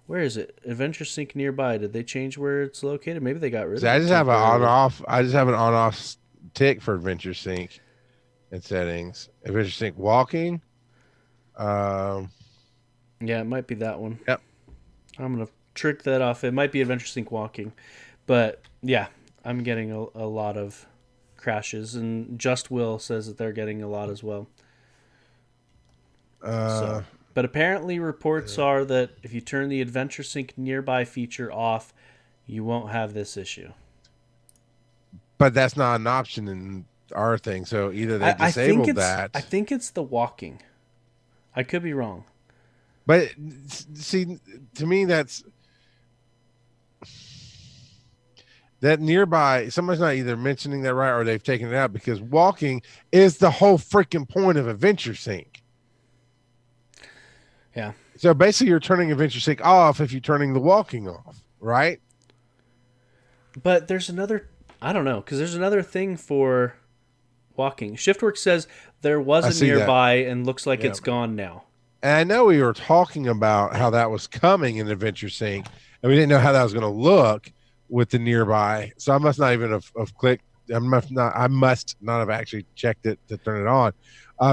Speaker 2: Where is it? Adventure Sync nearby. Did they change where it's located? Maybe they got rid
Speaker 1: See,
Speaker 2: of
Speaker 1: I
Speaker 2: it
Speaker 1: just have an on
Speaker 2: temporarily.
Speaker 1: off. I just have an on off tick for Adventure Sync and settings. Adventure Sync walking. Um,
Speaker 2: Yeah, it might be that one.
Speaker 1: yep.
Speaker 2: I'm gonna trick that off. It might be Adventure Sync walking, but yeah, I'm getting a lot of crashes, and Just Will says that they're getting a lot as well.
Speaker 1: Uh,
Speaker 2: So, but apparently reports are that if you turn the Adventure Sync nearby feature off, you won't have this issue.
Speaker 1: but that's not an option in our thing. So either they
Speaker 2: I think
Speaker 1: disabled
Speaker 2: it's
Speaker 1: that,
Speaker 2: the walking. I could be wrong.
Speaker 1: but see, to me, that nearby, somebody's not either mentioning that right or they've taken it out because walking is the whole freaking point of Adventure Sync.
Speaker 2: Yeah.
Speaker 1: So basically, you're turning Adventure Sync off if you're turning the walking off, right?
Speaker 2: But there's another, I don't know, because there's another thing for walking. Shiftwork says there was
Speaker 1: I
Speaker 2: a
Speaker 1: see that.
Speaker 2: nearby and looks like
Speaker 1: Yeah.
Speaker 2: it's gone now.
Speaker 1: And I know we were talking about how that was coming in Adventure Sync, and we didn't know how that was going to look with the nearby. So I must not even have clicked. I must not have actually checked it to turn it on,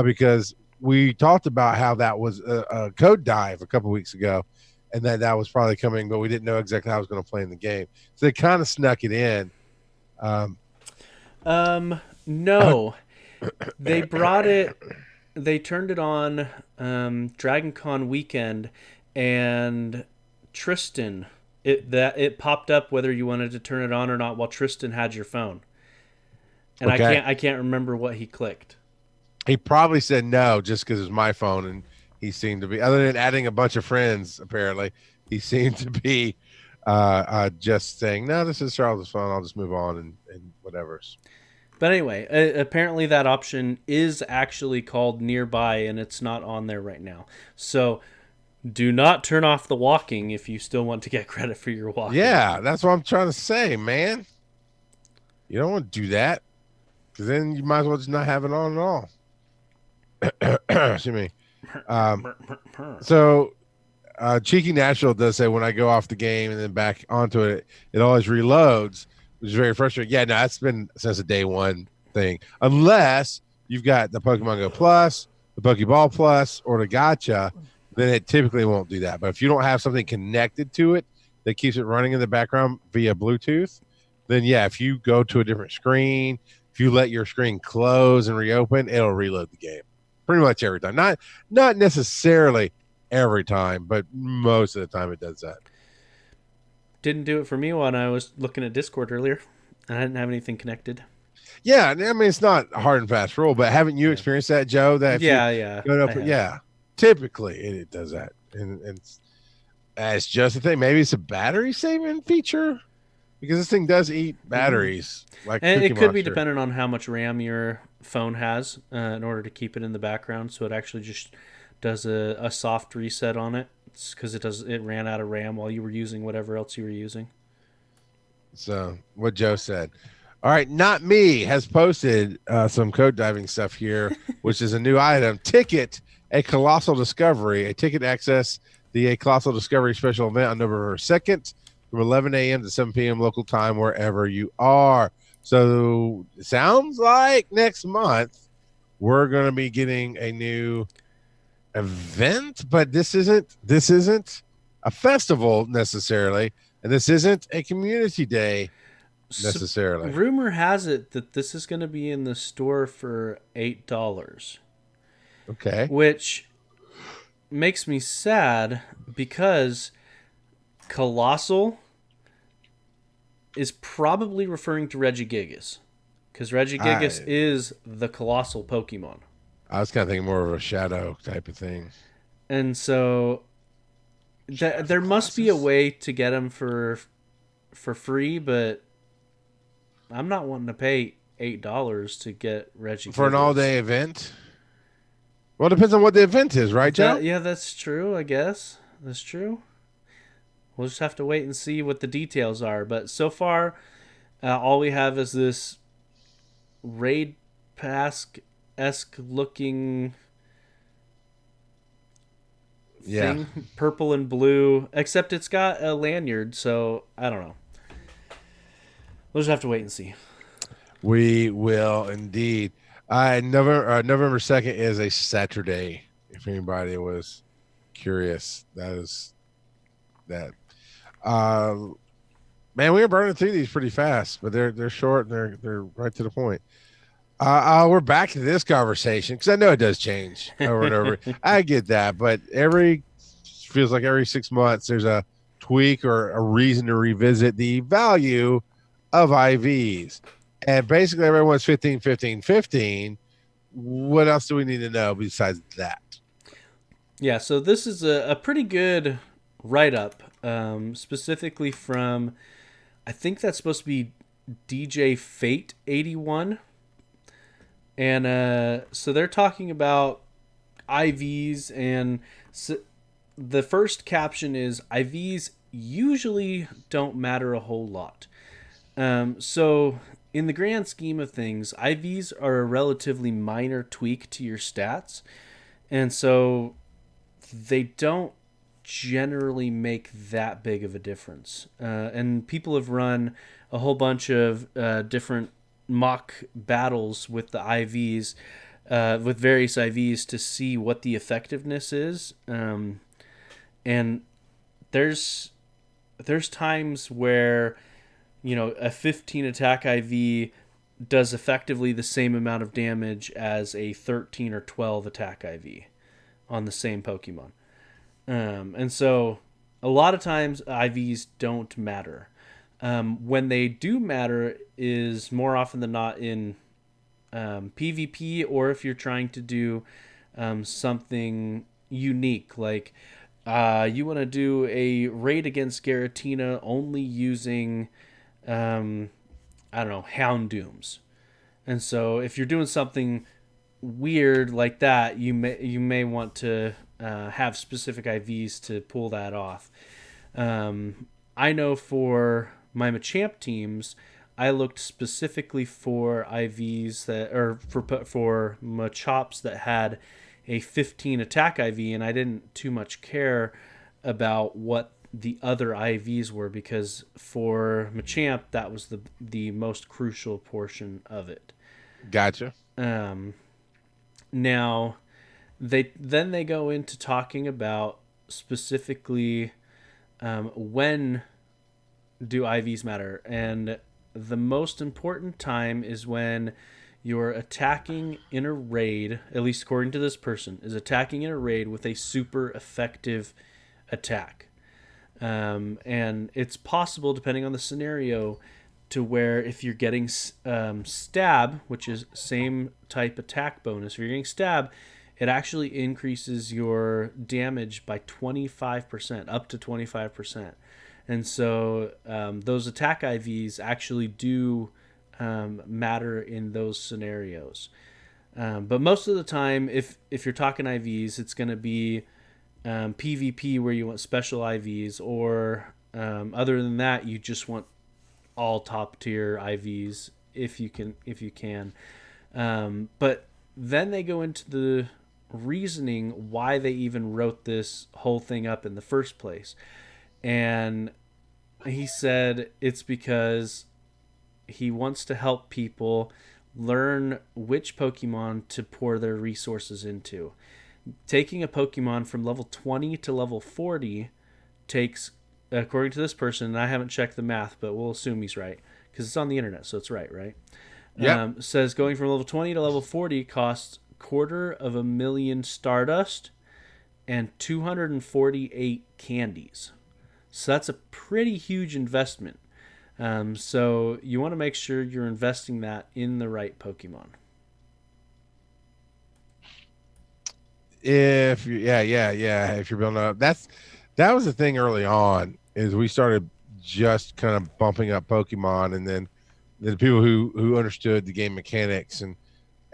Speaker 1: because we talked about how that was a code dive a couple weeks ago, and that was probably coming, but we didn't know exactly how it was going to play in the game. So they kind of snuck it in. Um,
Speaker 2: No. They brought it, they turned it on Dragon Con weekend, and Tristan, it popped up whether you wanted to turn it on or not while Tristan had your phone. And
Speaker 1: okay,
Speaker 2: I can't remember what he clicked.
Speaker 1: he probably said no just because it's my phone, and he seemed to be, other than adding a bunch of friends, apparently he seemed to be just saying no, this is Charles's phone, I'll just move on and whatever.
Speaker 2: But anyway, apparently that option is actually called nearby, and it's not on there right now. So do not turn off the walking if you still want to get credit for your walking.
Speaker 1: Yeah, that's what I'm trying to say, man. You don't want to do that because then you might as well just not have it on at all. Excuse me. um so Cheeky Natural does say when I go off the game and then back onto it, it always reloads, which is very frustrating. Yeah, no, that's been since the day one thing. Unless you've got the Pokemon Go Plus, the Pokeball Plus, or the Gacha, then it typically won't do that. But if you don't have something connected to it that keeps it running in the background via Bluetooth, then yeah, if you go to a different screen, if you let your screen close and reopen, it'll reload the game pretty much every time. Not necessarily every time, but most of the time it does that.
Speaker 2: Didn't do it for me when I was looking at Discord earlier. I didn't have anything connected.
Speaker 1: Yeah, I mean it's not a hard and fast rule, but haven't you
Speaker 2: Yeah.
Speaker 1: experienced that, Joe? That if you
Speaker 2: Yeah,
Speaker 1: go
Speaker 2: I
Speaker 1: up,
Speaker 2: have.
Speaker 1: yeah, typically it does that, and it's just a thing. Maybe it's a battery saving feature because this thing does eat batteries like
Speaker 2: And
Speaker 1: Cookie
Speaker 2: it could be
Speaker 1: Monster.
Speaker 2: dependent on how much RAM your phone has in order to keep it in the background. So it actually just does a soft reset on it. It's because it ran out of RAM while you were using whatever else you were using.
Speaker 1: So what Joe said. All right, not me has posted some code diving stuff here, which is a new item. Ticket, a colossal discovery, a ticket access the a colossal discovery special event on November 2nd from 11 a.m. to 7 p.m. local time, wherever you are. So it sounds like next month we're going to be getting a new event, but this isn't a festival necessarily, and this isn't a community day
Speaker 2: So,
Speaker 1: necessarily.
Speaker 2: rumor has it that this is going to be in the store for $8,
Speaker 1: Okay.
Speaker 2: which makes me sad because Colossal is probably referring to Regigigas because Regigigas
Speaker 1: I
Speaker 2: is the colossal Pokemon.
Speaker 1: I was kind of thinking more of a shadow type of thing.
Speaker 2: And so there must be a
Speaker 1: Colossus.
Speaker 2: way to get them for free, but I'm not wanting to pay $8 to get
Speaker 1: For an all
Speaker 2: Regigigas.
Speaker 1: day event. Well, it depends on what the event is, right, Joe?
Speaker 2: Yeah, that's true. I guess that's true. We'll just have to wait and see what the details are. But so far, all we have is this raid pass esque looking
Speaker 1: Yeah.
Speaker 2: thing, purple and blue, except it's got a lanyard, so I don't know. We'll just have to wait and see.
Speaker 1: We will indeed. November 2nd is a Saturday. If anybody was curious, that is that. Uh, Man, we were burning through these pretty fast, but they're short and they're right to the point. We're back to this conversation because I know it does change over and over. I get that, but feels like every 6 months there's a tweak or a reason to revisit the value of IVs. And basically everyone's 15, 15, 15. What else do we need to know besides that?
Speaker 2: Yeah, so this is a pretty good write up, specifically from, I think that's supposed to be DJ Fate 81. And so they're talking about IVs, and so the first caption is IVs usually don't matter a whole lot. So in the grand scheme of things, IVs are a relatively minor tweak to your stats, and so they don't generally make that big of a difference. And people have run a whole bunch of different mock battles with the IVs, with various IVs to see what the effectiveness is. And there's times where, a 15 attack IV does effectively the same amount of damage as a 13 or 12 attack IV on the same Pokemon. And so a lot of times IVs don't matter. When they do matter is more often than not in PvP, or if you're trying to do something unique, like you want to do a raid against Garatina only using, I don't know, Houndooms. And so if you're doing something weird like that, you may want to have specific IVs to pull that off. I know for my Machamp teams, I looked specifically for IVs for Machops that had a 15 attack IV, and I didn't too much care about what the other IVs were, because for Machamp that was the most crucial portion of it.
Speaker 1: Gotcha.
Speaker 2: Now they go into talking about specifically when do IVs matter, and the most important time is when you're attacking in a raid, at least according to this person, is attacking in a raid with a super effective attack. And it's possible, depending on the scenario, to where if you're getting stab, which is same type attack bonus, if you're getting stab, it actually increases your damage by 25%, up to 25%. And so those attack IVs actually do matter in those scenarios. But most of the time, if you're talking IVs, it's going to be PvP where you want special IVs, or other than that, you just want all top tier IVs if you can. But then they go into the reasoning why they even wrote this whole thing up in the first place. And he said it's because he wants to help people learn which Pokemon to pour their resources into. Taking a Pokemon from level 20 to level 40 takes, according to this person, and I haven't checked the math, but we'll assume he's right because it's on the internet, so it's right?
Speaker 1: Yeah.
Speaker 2: Says going from level 20 to level 40 costs $250,000 Stardust and 248 candies. So that's a pretty huge investment. So you want to make sure you're investing that in the right Pokemon.
Speaker 1: If you're building up, that was the thing early on, is we started just kind of bumping up Pokemon, and then the people who understood the game mechanics and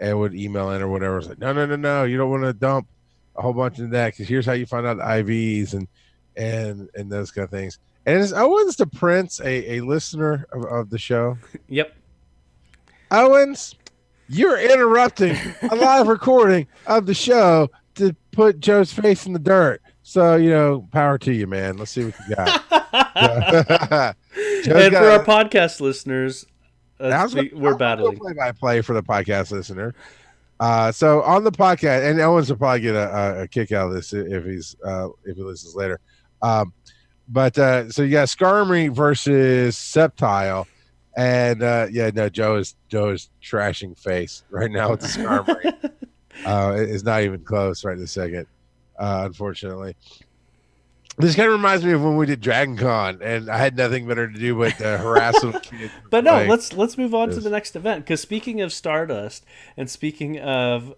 Speaker 1: would email in or whatever was like, no, you don't want to dump a whole bunch of that, because here's how you find out the IVs and those kind of things. And Owens the Prince, a listener of the show.
Speaker 2: Yep.
Speaker 1: Owens, you're interrupting a live recording of the show to put Joe's face in the dirt. So power to you, man. Let's see what you got. Joe's
Speaker 2: And for our
Speaker 1: got.
Speaker 2: podcast listeners, we're
Speaker 1: I'll go
Speaker 2: battling.
Speaker 1: play by play for the podcast listener. So on the podcast, and Owens will probably get a kick out of this if he listens later. So you got Skarmory versus Sceptile, and Joe is trashing face right now with the Skarmory. It's not even close right this second, unfortunately. This kind of reminds me of when we did Dragon Con, and I had nothing better to do but harass them kids.
Speaker 2: But no, let's move on to the next event, because speaking of Stardust and speaking of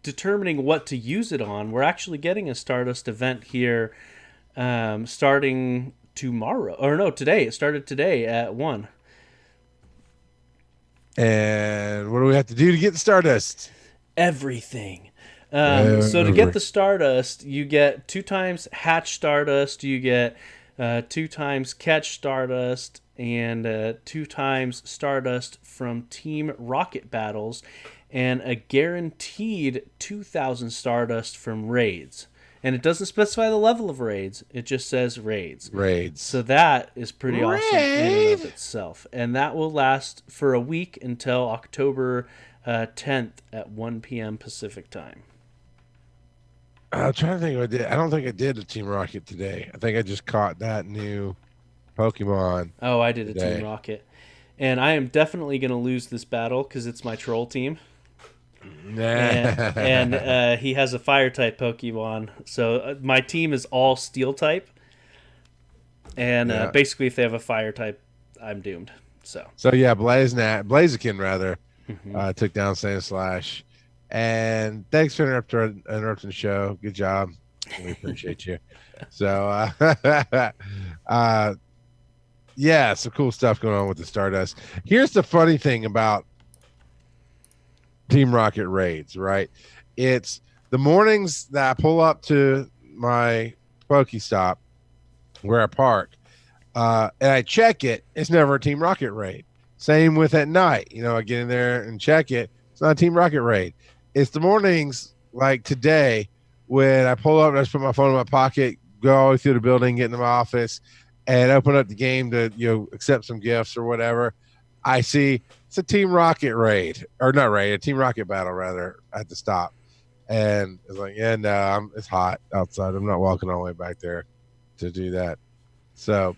Speaker 2: determining what to use it on, we're actually getting a Stardust event here starting tomorrow. Or no, today. It started today at 1.
Speaker 1: And what do we have to do to get the Stardust?
Speaker 2: Everything. So to get the Stardust, you get 2 times Hatch Stardust, you get 2 times Catch Stardust, and 2 times Stardust from Team Rocket battles, and a guaranteed 2,000 Stardust from raids. And it doesn't specify the level of raids; it just says raids.
Speaker 1: Raids.
Speaker 2: So that is pretty awesome in and of itself, and that will last for a week until October 10th at 1 p.m. Pacific time.
Speaker 1: I'm trying to think if I did. I don't think I did a Team Rocket today. I think I just caught that new Pokemon.
Speaker 2: Oh, I did
Speaker 1: today.
Speaker 2: A Team Rocket. And I am definitely going to lose this battle because it's my troll team. and he has a fire type Pokemon. So my team is all steel type. And basically, if they have a fire type, I'm doomed. So
Speaker 1: yeah, Blaziken rather took down Sandslash. And thanks for interrupting the show. Good job. We appreciate you. So, some cool stuff going on with the Stardust. Here's the funny thing about Team Rocket raids, right? It's the mornings that I pull up to my Pokestop where I park, and I check it. It's never a Team Rocket raid. Same with at night. I get in there and check it. It's not a Team Rocket raid. It's the mornings like today when I pull up and I just put my phone in my pocket, go all the way through the building, get into my office, and open up the game to accept some gifts or whatever. I see it's a Team Rocket raid, or not raid, a Team Rocket battle rather at the stop, and it's like, it's hot outside. I'm not walking all the way back there to do that. So,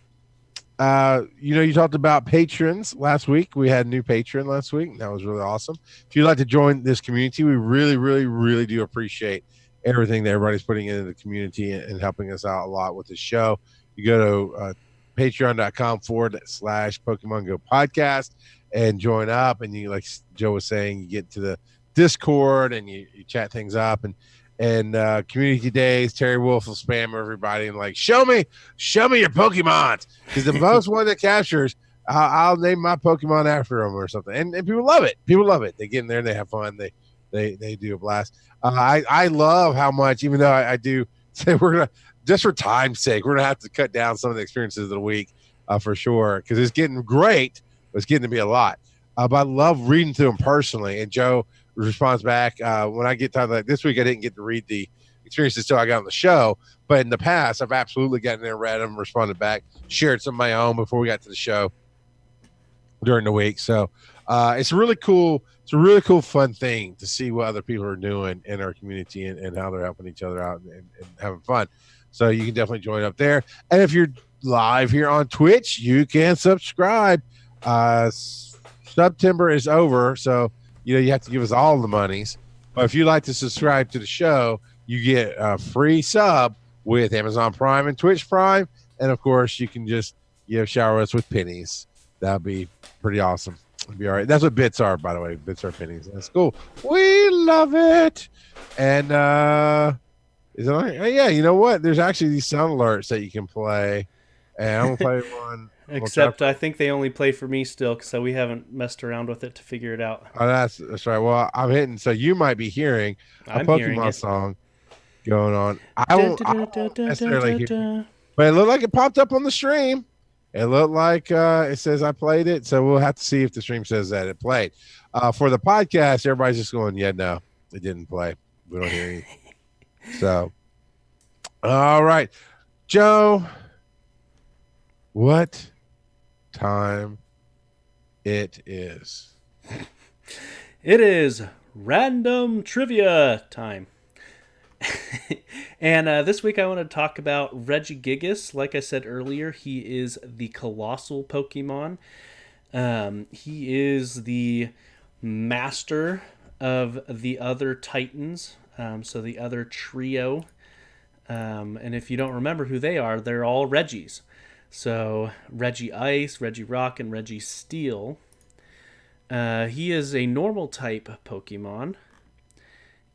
Speaker 1: you talked about patrons last week. We had a new patron last week. That was really awesome. If you'd like to join this community, we really, really, really do appreciate everything that everybody's putting into the community and helping us out a lot with the show. You go to patreon.com/Pokemon GO Podcast and join up. And you, like Joe was saying, you get to the Discord and you chat things up. And community days, Terry Wolf will spam everybody and like, show me your Pokemons, because the most one that captures, I'll name my Pokemon after them or something. And people love it. They get in there and they have fun. They do a blast. I love how much, even though I do say we're gonna, just for time's sake, we're gonna have to cut down some of the experiences of the week for sure, because it's getting great. It's getting to be a lot. But I love reading through them personally. And Joe responds back when I get time. Like this week, I didn't get to read the experiences until I got on the show. But in the past, I've absolutely gotten there, read them, responded back, shared some of my own before we got to the show during the week. So it's really cool. It's a really cool, fun thing to see what other people are doing in our community and how they're helping each other out and having fun. So you can definitely join up there. And if you're live here on Twitch, you can subscribe. September is over, so you have to give us all the monies. But if you'd like to subscribe to the show, you get a free sub with Amazon Prime and Twitch Prime. And of course, you can just shower us with pennies. That'd be pretty awesome. It'd be all right. That's what bits are, by the way. Bits are pennies. That's cool. We love it. And is it like, yeah, you know what? There's actually these sound alerts that you can play. And I'm gonna play one.
Speaker 2: Except I think they only play for me still, so we haven't messed around with it to figure it out.
Speaker 1: Oh, that's right. Well, I'm hitting, so you might be hearing a Pokemon song going on. I won't necessarily hear, but it looked like it popped up on the stream. It looked like it says I played it, so we'll have to see if the stream says that it played. For the podcast, everybody's just going, yeah, no, it didn't play. We don't hear you. So, All right, Joe, what time it is?
Speaker 2: It is random trivia time. And this week I want to talk about Regigigas. Like I said earlier, he is the colossal Pokemon. He is the master of the other Titans, so the other trio. And if you don't remember who they are, they're all Regis. So Reggie Ice, Reggie Rock, and Reggie Steel. He is a normal type Pokemon.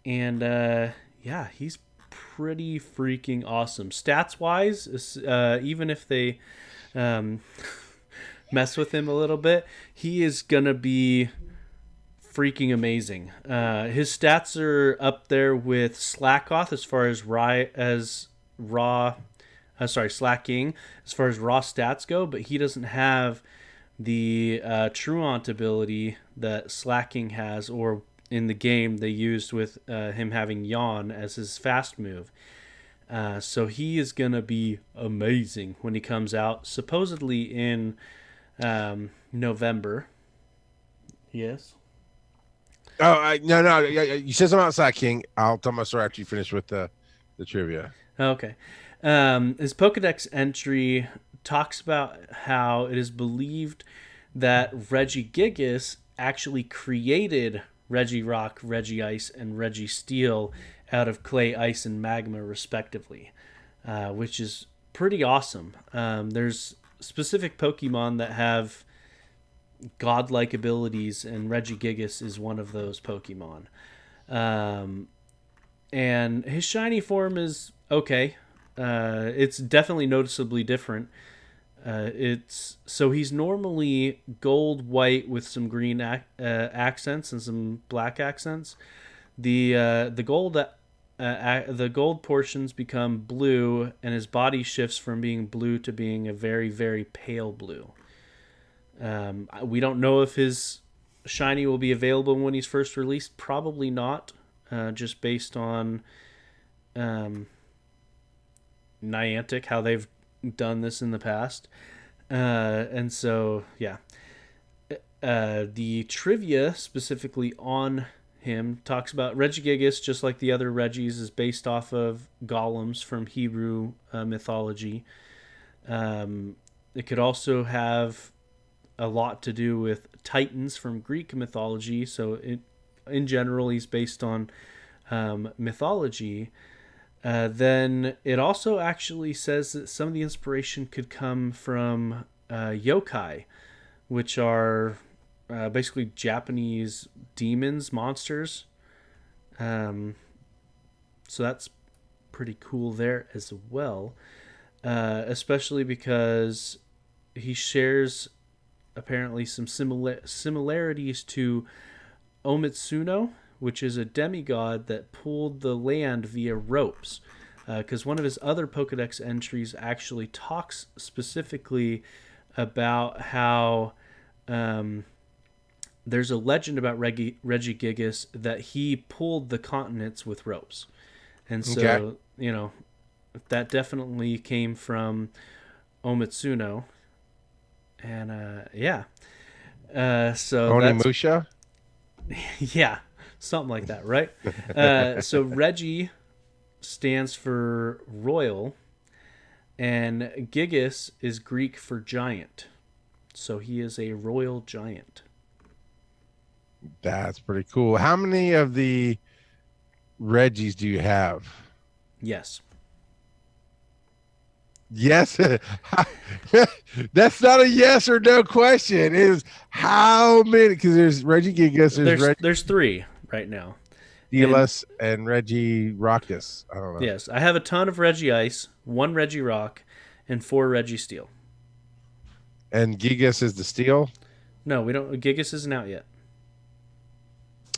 Speaker 2: And yeah, he's pretty freaking awesome. Stats wise, even if they um, mess with him a little bit, he is going to be freaking amazing. His stats are up there with Slackoth as far as Slacking as far as raw stats go, but he doesn't have the Truant ability that Slacking has, or in the game they used with him having Yawn as his fast move. So he is going to be amazing when he comes out, supposedly in November. Yes.
Speaker 1: Oh, no. You said something about Slack King. I'll tell my story after you finish with the trivia.
Speaker 2: Okay. His Pokedex entry talks about how it is believed that Regigigas actually created Regirock, Regice, and Registeel out of clay, ice, and magma, respectively, which is pretty awesome. There's specific Pokemon that have godlike abilities, and Regigigas is one of those Pokemon. And his shiny form is okay. It's definitely noticeably different. He's normally gold white with some green accents and some black accents. The gold portions become blue, and his body shifts from being blue to being a very, very pale blue. We don't know if his shiny will be available when he's first released. Probably not, just based on Niantic, how they've done this in the past. And so, yeah. The trivia specifically on him talks about Regigigas, just like the other Regis, is based off of golems from Hebrew mythology. It could also have a lot to do with Titans from Greek mythology. So, in general, he's based on mythology. Then it also actually says that some of the inspiration could come from yokai, which are basically Japanese demons, monsters. So that's pretty cool there as well, especially because he shares apparently some similarities to Omitsuno, which is a demigod that pulled the land via ropes. Because one of his other Pokedex entries actually talks specifically about how there's a legend about Regigigas that he pulled the continents with ropes. And so, okay, that definitely came from Omitsuno. And yeah. So
Speaker 1: Onimusha?
Speaker 2: Yeah, something like that, right? So Reggie stands for royal, and Gigas is Greek for giant. So he is a royal giant.
Speaker 1: That's pretty cool. How many of the Reggies do you have?
Speaker 2: Yes.
Speaker 1: Yes. That's not a yes or no question. It is how many? Because there's Regigigas,
Speaker 2: there's three right now.
Speaker 1: Steelus and Regirockus. I don't know.
Speaker 2: Yes, I have a ton of Reggie Ice, 1 Reggie Rock, and 4 Reggie Steel.
Speaker 1: And Gigas is the Steel?
Speaker 2: No, we don't. Gigas isn't out yet.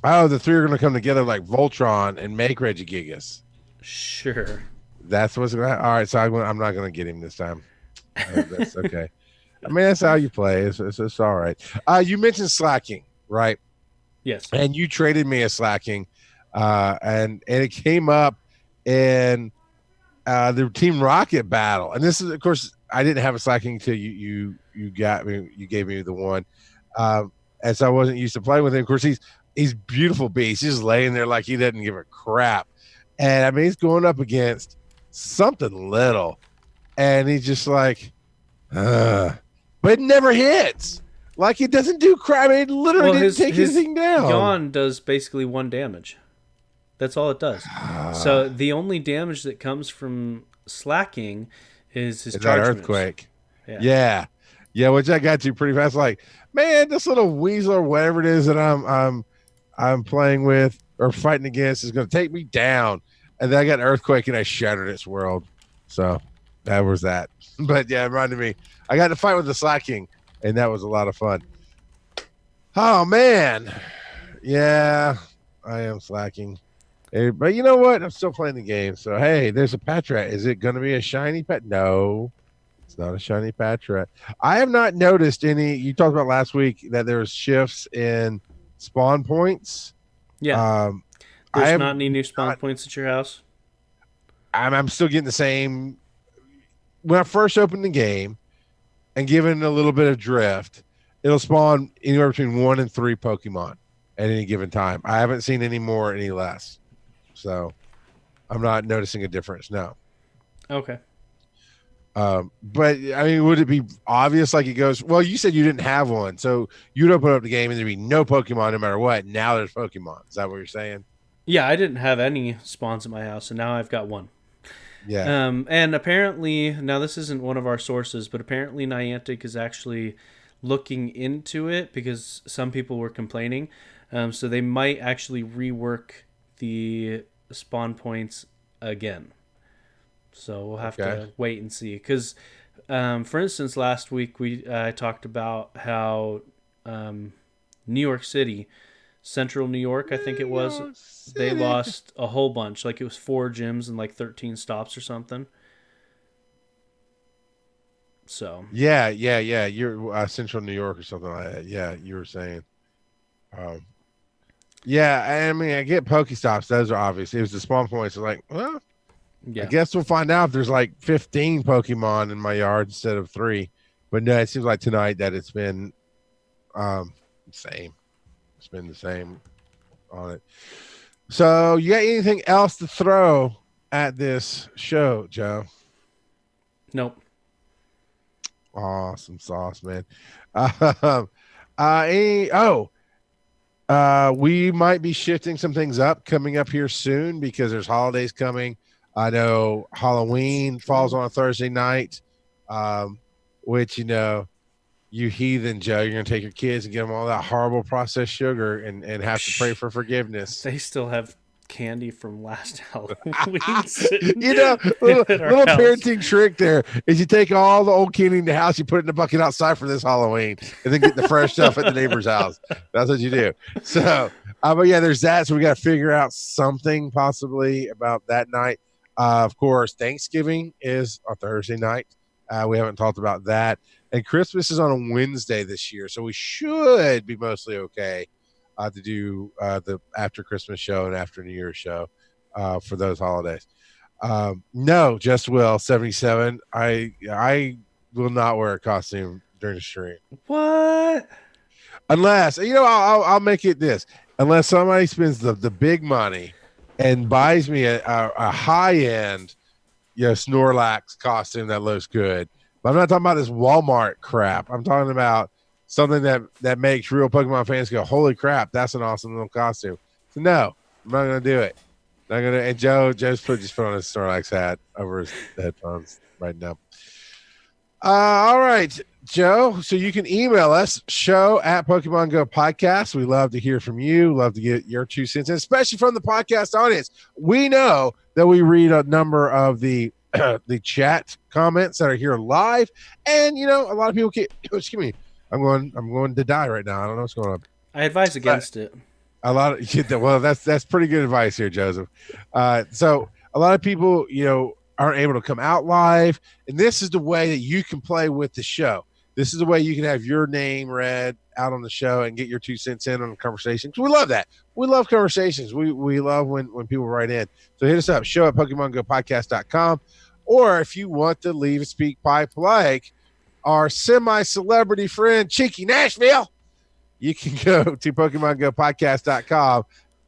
Speaker 1: Oh, the three are going to come together like Voltron and make Regigigas.
Speaker 2: Sure.
Speaker 1: That's what's going to happen. All right, so I'm not going to get him this time. That's okay. I mean, that's how you play. It's all right. You mentioned slacking, right?
Speaker 2: Yes.
Speaker 1: And you traded me a slacking, and it came up in the Team Rocket battle, and this is, of course, I didn't have a slacking until you got me. You gave me the one, and so I wasn't used to playing with him. Of course, he's beautiful beast. He's just laying there like he doesn't give a crap, and I mean he's going up against something little, and he's just like, but it never hits. Like it doesn't do crap. It literally didn't take anything down.
Speaker 2: Yawn does basically 1 damage. That's all it does. So the only damage that comes from slacking is his charge
Speaker 1: that earthquake. Yeah, which I got to pretty fast. Like, man, this little weasel or whatever it is that I'm playing with or fighting against is going to take me down. And then I got an earthquake and I shattered its world. So that was that. But yeah, it reminded me. I got to fight with the slacking, and that was a lot of fun. Oh man, yeah, I am slacking. But you know what? I'm still playing the game. So, hey, there's a Patrat. Is it going to be a shiny pet? No, it's not a shiny Patrat. I have not noticed any. You talked about last week that there was shifts in spawn points.
Speaker 2: Yeah. There's not any new spawn points at your house?
Speaker 1: I'm still getting the same. When I first opened the game and given a little bit of drift, it'll spawn anywhere between 1 and 3 Pokemon at any given time. I haven't seen any more, any less. So I'm not noticing a difference. No.
Speaker 2: Okay.
Speaker 1: But I mean, would it be obvious? Like it goes, well, you said you didn't have one. So you'd open up the game and there'd be no Pokemon no matter what. Now there's Pokemon. Is that what you're saying?
Speaker 2: Yeah. I didn't have any spawns at my house and now I've got one.
Speaker 1: Yeah.
Speaker 2: And apparently, now this isn't one of our sources, but apparently Niantic is actually looking into it because some people were complaining. So they might actually rework the spawn points again. So we'll have to wait and see. Because, for instance, last week we talked about how New York City, Central New York, I think it was, they lost a whole bunch. Like it was 4 gyms and like 13 stops or something. So
Speaker 1: yeah. You're Central New York or something like that. Yeah, you were saying. Yeah, I mean, I get Pokestops. Those are obvious. It was the spawn points. Like, well, yeah. I guess we'll find out if there's like 15 Pokemon in my yard instead of 3. But no, it seems like tonight that it's been same. It's been the same on it. So, you got anything else to throw at this show, Joe?
Speaker 2: Nope.
Speaker 1: Awesome sauce, man. We might be shifting some things up coming up here soon because there's holidays coming. I know Halloween falls on a Thursday night, which, you know, you heathen, Joe, you're going to take your kids and give them all that horrible processed sugar and have to pray for forgiveness.
Speaker 2: They still have candy from last Halloween.
Speaker 1: You know, little parenting trick there is you take all the old candy in the house, you put it in a bucket outside for this Halloween, and then get the fresh stuff at the neighbor's house. That's what you do. So, but yeah, there's that. So we got to figure out something possibly about that night. Of course, Thanksgiving is on Thursday night. We haven't talked about that. And Christmas is on a Wednesday this year. So we should be mostly okay to do the after Christmas show and after New Year's show for those holidays. No, just will 77. I will not wear a costume during the stream.
Speaker 2: What?
Speaker 1: Unless, you know, I'll make it this. Unless somebody spends the big money and buys me a high-end, you know, Snorlax costume that looks good. But I'm not talking about this Walmart crap. I'm talking about something that makes real Pokemon fans go, holy crap, that's an awesome little costume. So no, I'm not gonna do it. Not gonna. And Joe's just put on his Snorlax hat over his headphones right now. All right, Joe. So you can email us, show@Pokemon GO Podcast. We love to hear from you. Love to get your 2 cents, and especially from the podcast audience. We know that we read a number of the chat comments that are here live, and you know, a lot of people can't. Excuse me. I'm going to die right now. I don't know what's going on.
Speaker 2: I advise against it.
Speaker 1: A lot of well, that's pretty good advice here, Joseph. So a lot of people, you know, aren't able to come out live, and this is the way that you can play with the show. This is the way you can have your name read out on the show and get your 2 cents in on the conversation. We love that. We love conversations. We love when people write in. So hit us up, show at PokemonGoPodcast.com. Or if you want to leave a speak pipe like our semi-celebrity friend, Cheeky Nashville, you can go to PokemonGoPodcast.com,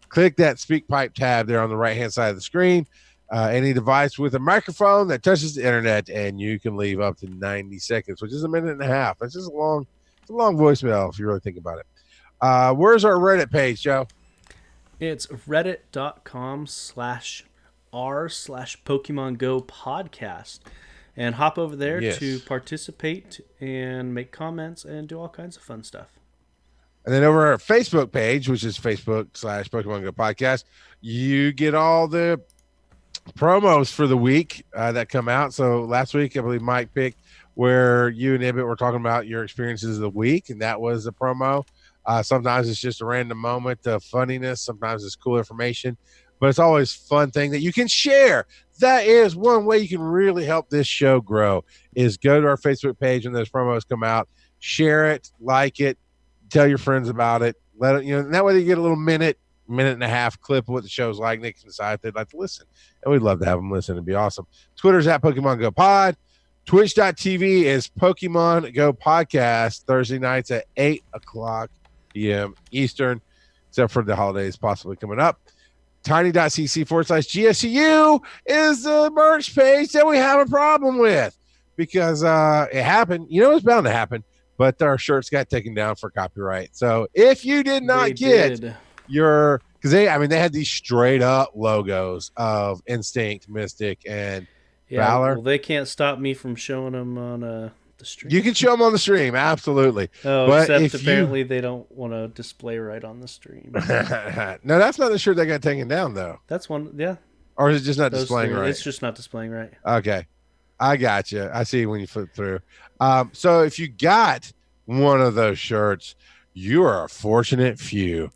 Speaker 1: click that speak pipe tab there on the right-hand side of the screen. Any device with a microphone that touches the internet, and you can leave up to 90 seconds, which is a minute and a half. That's just a long voicemail if you really think about it. Where's our Reddit page, Joe?
Speaker 2: It's reddit.com/r/Pokemon Go Podcast. And hop over there to participate and make comments and do all kinds of fun stuff.
Speaker 1: And then over our Facebook page, which is Facebook/Pokemon Go Podcast, you get all the promos for the week that come out. So last week, I believe Mike picked where you and Ibbot were talking about your experiences of the week, and that was a promo. Sometimes it's just a random moment of funniness. Sometimes it's cool information, but it's always a fun thing that you can share. That is one way you can really help this show grow, is go to our Facebook page when those promos come out, share it, like it, tell your friends about it. Let it, and that way you get a little minute and a half clip of what the show's like. They can decide if they'd like to listen, and we'd love to have them listen. It'd be awesome. Twitter's at Pokemon Go Pod. Twitch.tv is Pokemon Go Podcast, Thursday nights at 8:00 p.m. Eastern, except for the holidays possibly coming up. Tiny.cc/GSU is the merch page that we have a problem with because it happened. It's bound to happen, but our shirts got taken down for copyright. So if you did not get your, because they had these straight up logos of Instinct, Mystic, and Valor.
Speaker 2: Well, they can't stop me from showing them on the stream.
Speaker 1: You can show them on the stream, absolutely.
Speaker 2: Oh, but except apparently they don't want to display right on the stream.
Speaker 1: No, that's not the shirt that got taken down, though.
Speaker 2: That's one, yeah.
Speaker 1: Or is it just not displaying right?
Speaker 2: It's just not displaying right.
Speaker 1: Okay. I got you. I see when you flip through. So if you got one of those shirts, you are a fortunate few.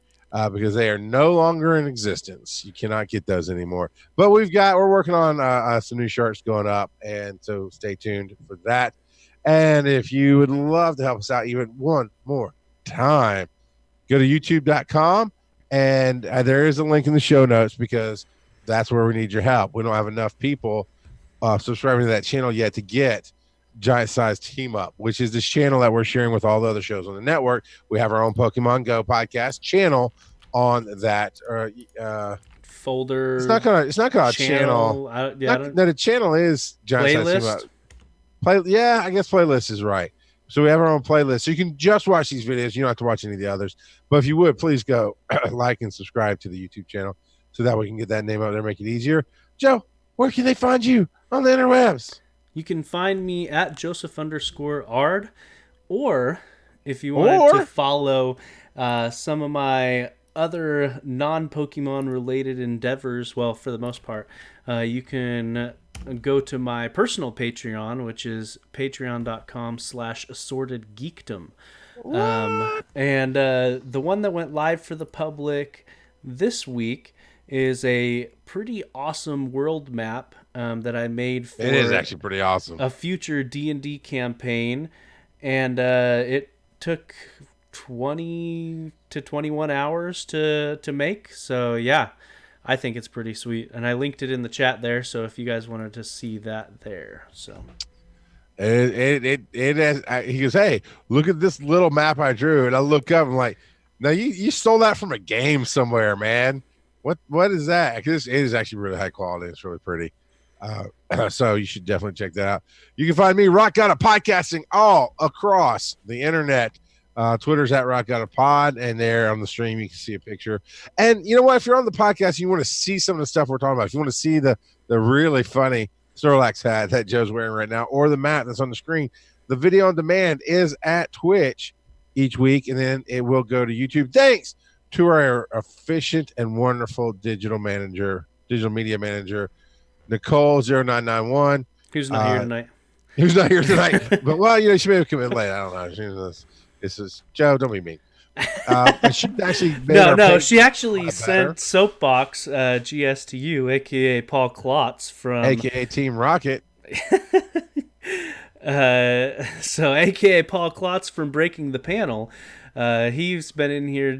Speaker 1: Because they are no longer in existence. You cannot get those anymore. But we're working on some new shirts going up, and so stay tuned for that. And if you would love to help us out even one more time, go to youtube.com, and there is a link in the show notes because that's where we need your help. We don't have enough people subscribing to that channel yet to get Giant Size Team Up, which is this channel that we're sharing with all the other shows on the network. We have our own Pokemon Go podcast channel on that
Speaker 2: folder.
Speaker 1: It's not called a channel. The channel is Giant Size Team Up. I guess playlist is right. So we have our own playlist, so you can just watch these videos. You don't have to watch any of the others. But if you would, please go like and subscribe to the YouTube channel so that we can get that name out there, make it easier. Joe, where can they find you on the interwebs?
Speaker 2: You can find me at Joseph_Ard, or if you wanted to follow some of my other non-Pokemon related endeavors, well, for the most part, you can go to my personal Patreon, which is patreon.com/assortedgeekdom. And the one that went live for the public this week is a pretty awesome world map that I made for
Speaker 1: it is actually pretty awesome.
Speaker 2: A future D&D campaign, and it took 20 to 21 hours to make. So yeah, I think it's pretty sweet, and I linked it in the chat there. So if you guys wanted to see that there, so
Speaker 1: it has, he goes, hey, look at this little map I drew, and I look up, I'm like, no, you stole that from a game somewhere, man. What is that? Because it is actually really high quality. It's really pretty. So you should definitely check that out. You can find me, Rock Out of Podcasting, all across the internet. Twitter's at Rock Out of Pod, and there on the stream you can see a picture. And you know what? If you're on the podcast and you want to see some of the stuff we're talking about, if you want to see the really funny Snorlax hat that Joe's wearing right now, or the mat that's on the screen, the video on demand is at Twitch each week, and then it will go to YouTube. Thanks to our efficient and wonderful digital media manager, Nicole0991.
Speaker 2: Who's not here tonight?
Speaker 1: Who's not here tonight? But well, she may have come in late. I don't know. This is Joe. Don't be mean. She actually
Speaker 2: she actually sent Soapbox GS to you, aka Paul Klotz from
Speaker 1: aka Team Rocket.
Speaker 2: So AKA Paul Klotz from Breaking the Panel. He's been in here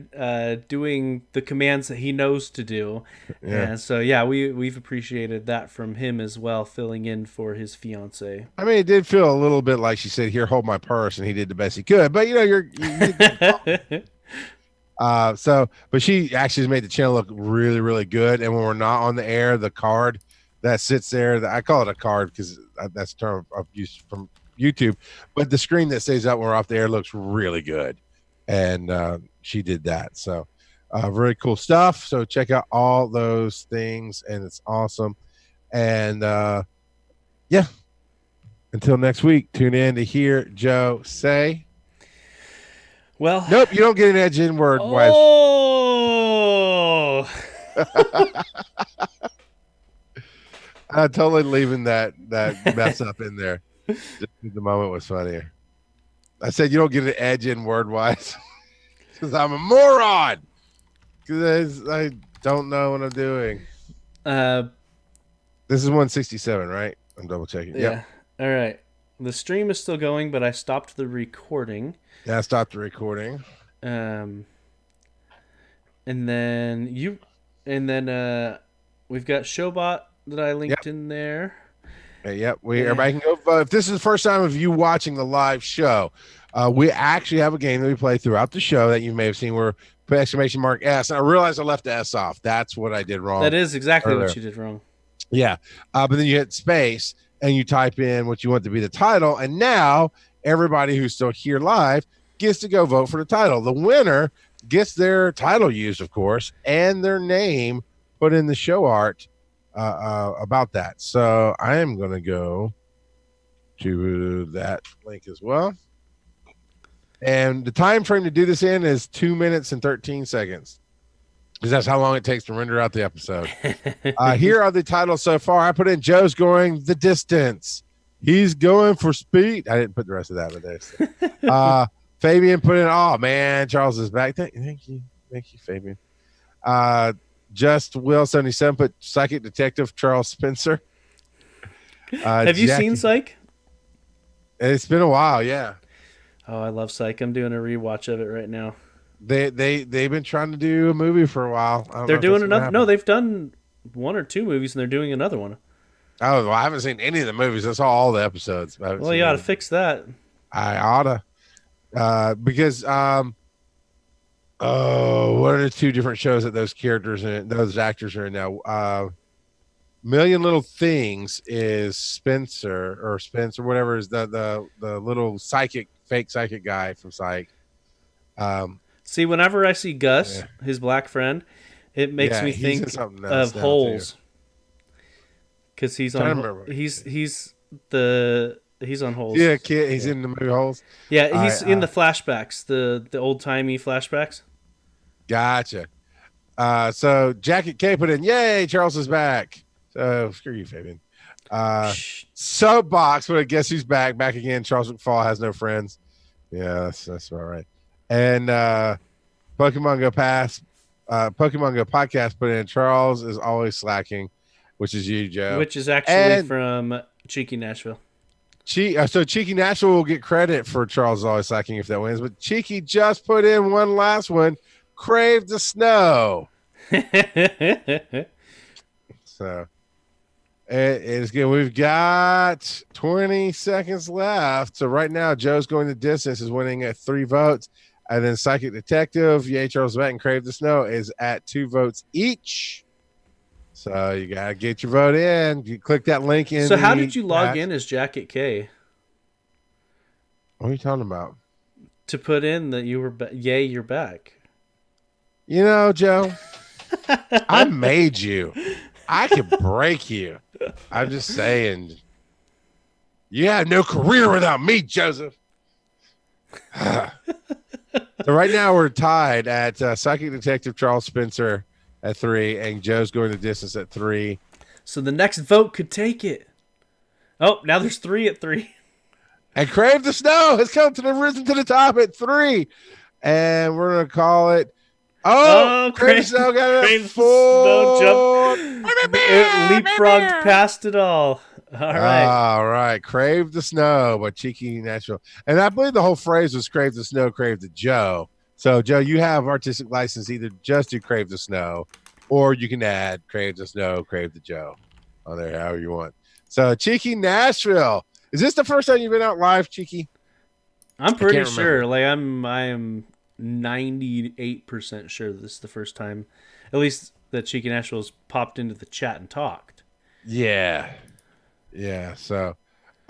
Speaker 2: doing the commands that he knows to do.
Speaker 1: Yeah.
Speaker 2: And so, yeah, we've appreciated that from him as well, filling in for his fiance.
Speaker 1: I mean, it did feel a little bit like she said, "Here, hold my purse," and he did the best he could. But but she actually made the channel look really, really good. And when we're not on the air, the card that sits there, I call it a card because that's a term I've used from YouTube. But the screen that stays up when we're off the air looks really good, and she did that. So very cool stuff. So check out all those things, and it's awesome. And yeah, until next week, tune in to hear Joe say.
Speaker 2: Well,
Speaker 1: nope, you don't get an edge in word.
Speaker 2: Oh,
Speaker 1: I'm totally leaving that mess up in there. Just the moment was funnier. I said you don't get an edge in word wise because I'm a moron. Because I don't know what I'm doing. This is 167, right? I'm double checking.
Speaker 2: Yeah.
Speaker 1: Yep.
Speaker 2: All right. The stream is still going, but I stopped the recording.
Speaker 1: Yeah, I stopped the recording.
Speaker 2: And then we've got Showbot that I linked in there.
Speaker 1: Yep. Everybody can go vote. If this is the first time of you watching the live show, we actually have a game that we play throughout the show that you may have seen where put exclamation mark S. And I realized I left the S off. That's what I did wrong.
Speaker 2: That is exactly what you did wrong.
Speaker 1: Yeah. But then you hit space and you type in what you want to be the title. And now everybody who's still here live gets to go vote for the title. The winner gets their title used, of course, and their name put in the show art about that. So I am going to go to that link as well. And the time frame to do this in is 2 minutes and 13 seconds. Because that's how long it takes to render out the episode. Here are the titles so far. I put in Joe's going the distance. He's going for speed. I didn't put the rest of that in there. Fabian put in, oh, man, Charles is back. Thank you. Thank you, Fabian. Just Will 77 put Psychic Detective Charles Spencer.
Speaker 2: Have you seen Psych?
Speaker 1: It's been a while, yeah.
Speaker 2: Oh, I love Psych. I'm doing a rewatch of it right now.
Speaker 1: They've been trying to do a movie for a while.
Speaker 2: They're doing another. No, they've done 1 or 2 movies, and they're doing another one.
Speaker 1: Oh, well, I haven't seen any of the movies. I saw all the episodes.
Speaker 2: Well, you ought to fix that.
Speaker 1: I oughta. Because what are the 2 different shows that those characters and those actors are in now? Million Little Things is Spencer, whatever is the little fake psychic guy from Psych.
Speaker 2: See, whenever I see Gus, his black friend, it makes me think of Holes. Because he's on. He's on Holes.
Speaker 1: Yeah, kid. He's in the movie Holes.
Speaker 2: Yeah, he's in the flashbacks, the old timey flashbacks.
Speaker 1: Gotcha. So Jacket K put in, yay, Charles is back. So screw you, Fabian. Soapbox, but I guess who's back again. Charles McFall has no friends. Yeah, that's all right. And Pokemon Go Podcast put in, Charles is always slacking, which is you, Joe.
Speaker 2: Which is actually from Cheeky Nashville.
Speaker 1: So Cheeky Nashville will get credit for Charles is always slacking if that wins, but Cheeky just put in one last one, Crave the Snow. So it is good. We've got 20 seconds left. So right now, Joe's going the distance is winning at 3 votes. And then Psychic Detective, Yay, Charles Vet, and Crave the Snow is at 2 votes each. So you got to get your vote in. You click that link in.
Speaker 2: So how did you log in as Jacket K?
Speaker 1: What are you talking about?
Speaker 2: To put in that you were, yay, you're back.
Speaker 1: You know, Joe, I made you. I could break you. I'm just saying. You have no career without me, Joseph. So right now we're tied at Psychic Detective Charles Spencer at 3, and Joe's going the distance at 3.
Speaker 2: So the next vote could take it. Oh, now there's 3 at 3.
Speaker 1: And Crave the Snow has risen to the top at 3. And we're going to call it. Oh, Crave the Snow got it at 4.
Speaker 2: It leapfrogged past it all. All right.
Speaker 1: All right. Crave the Snow by Cheeky Natural. And I believe the whole phrase was Crave the Snow, Crave the Joe. So, Joe, you have artistic license either just to Crave the Snow or you can add Crave the Snow, Crave the Joe on there, however you want. So, Cheeky Nashville. Is this the first time you've been out live, Cheeky?
Speaker 2: I'm
Speaker 1: I
Speaker 2: pretty
Speaker 1: can't
Speaker 2: sure.
Speaker 1: remember.
Speaker 2: Like I am 98% sure this is the first time, at least that Cheeky Nashville's popped into the chat and talked.
Speaker 1: Yeah. Yeah. So,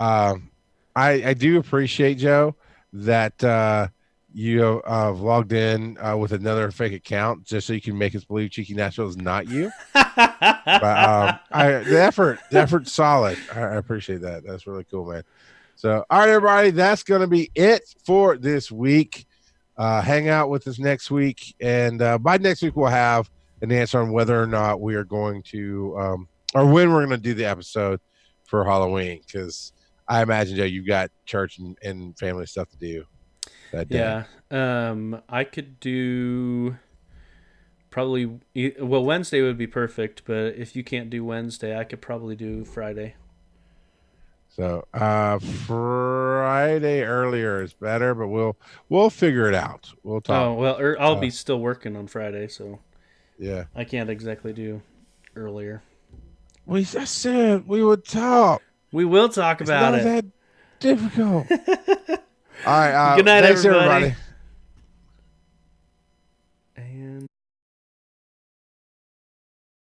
Speaker 1: um, I do appreciate, Joe, that you have logged in with another fake account just so you can make us believe Cheeky Nashville is not you. But the effort's solid. I appreciate that. That's really cool, man. So, all right, everybody, that's going to be it for this week. Hang out with us next week, and by next week we'll have an answer on whether or not we are going to, or when we're going to do the episode for Halloween. Because I imagine, Joe, you've got church and family stuff to do that day.
Speaker 2: Yeah. I could do probably well Wednesday would be perfect, but if you can't do Wednesday, I could probably do Friday.
Speaker 1: So Friday earlier is better, but we'll figure it out. We'll talk.
Speaker 2: Oh well, I'll be still working on Friday, so
Speaker 1: Yeah.
Speaker 2: I can't exactly do earlier.
Speaker 1: I said we would talk.
Speaker 2: We will talk
Speaker 1: It's
Speaker 2: about
Speaker 1: not
Speaker 2: it.
Speaker 1: that difficult. All right.
Speaker 2: Good night,
Speaker 1: Thanks,
Speaker 2: everybody.
Speaker 1: everybody.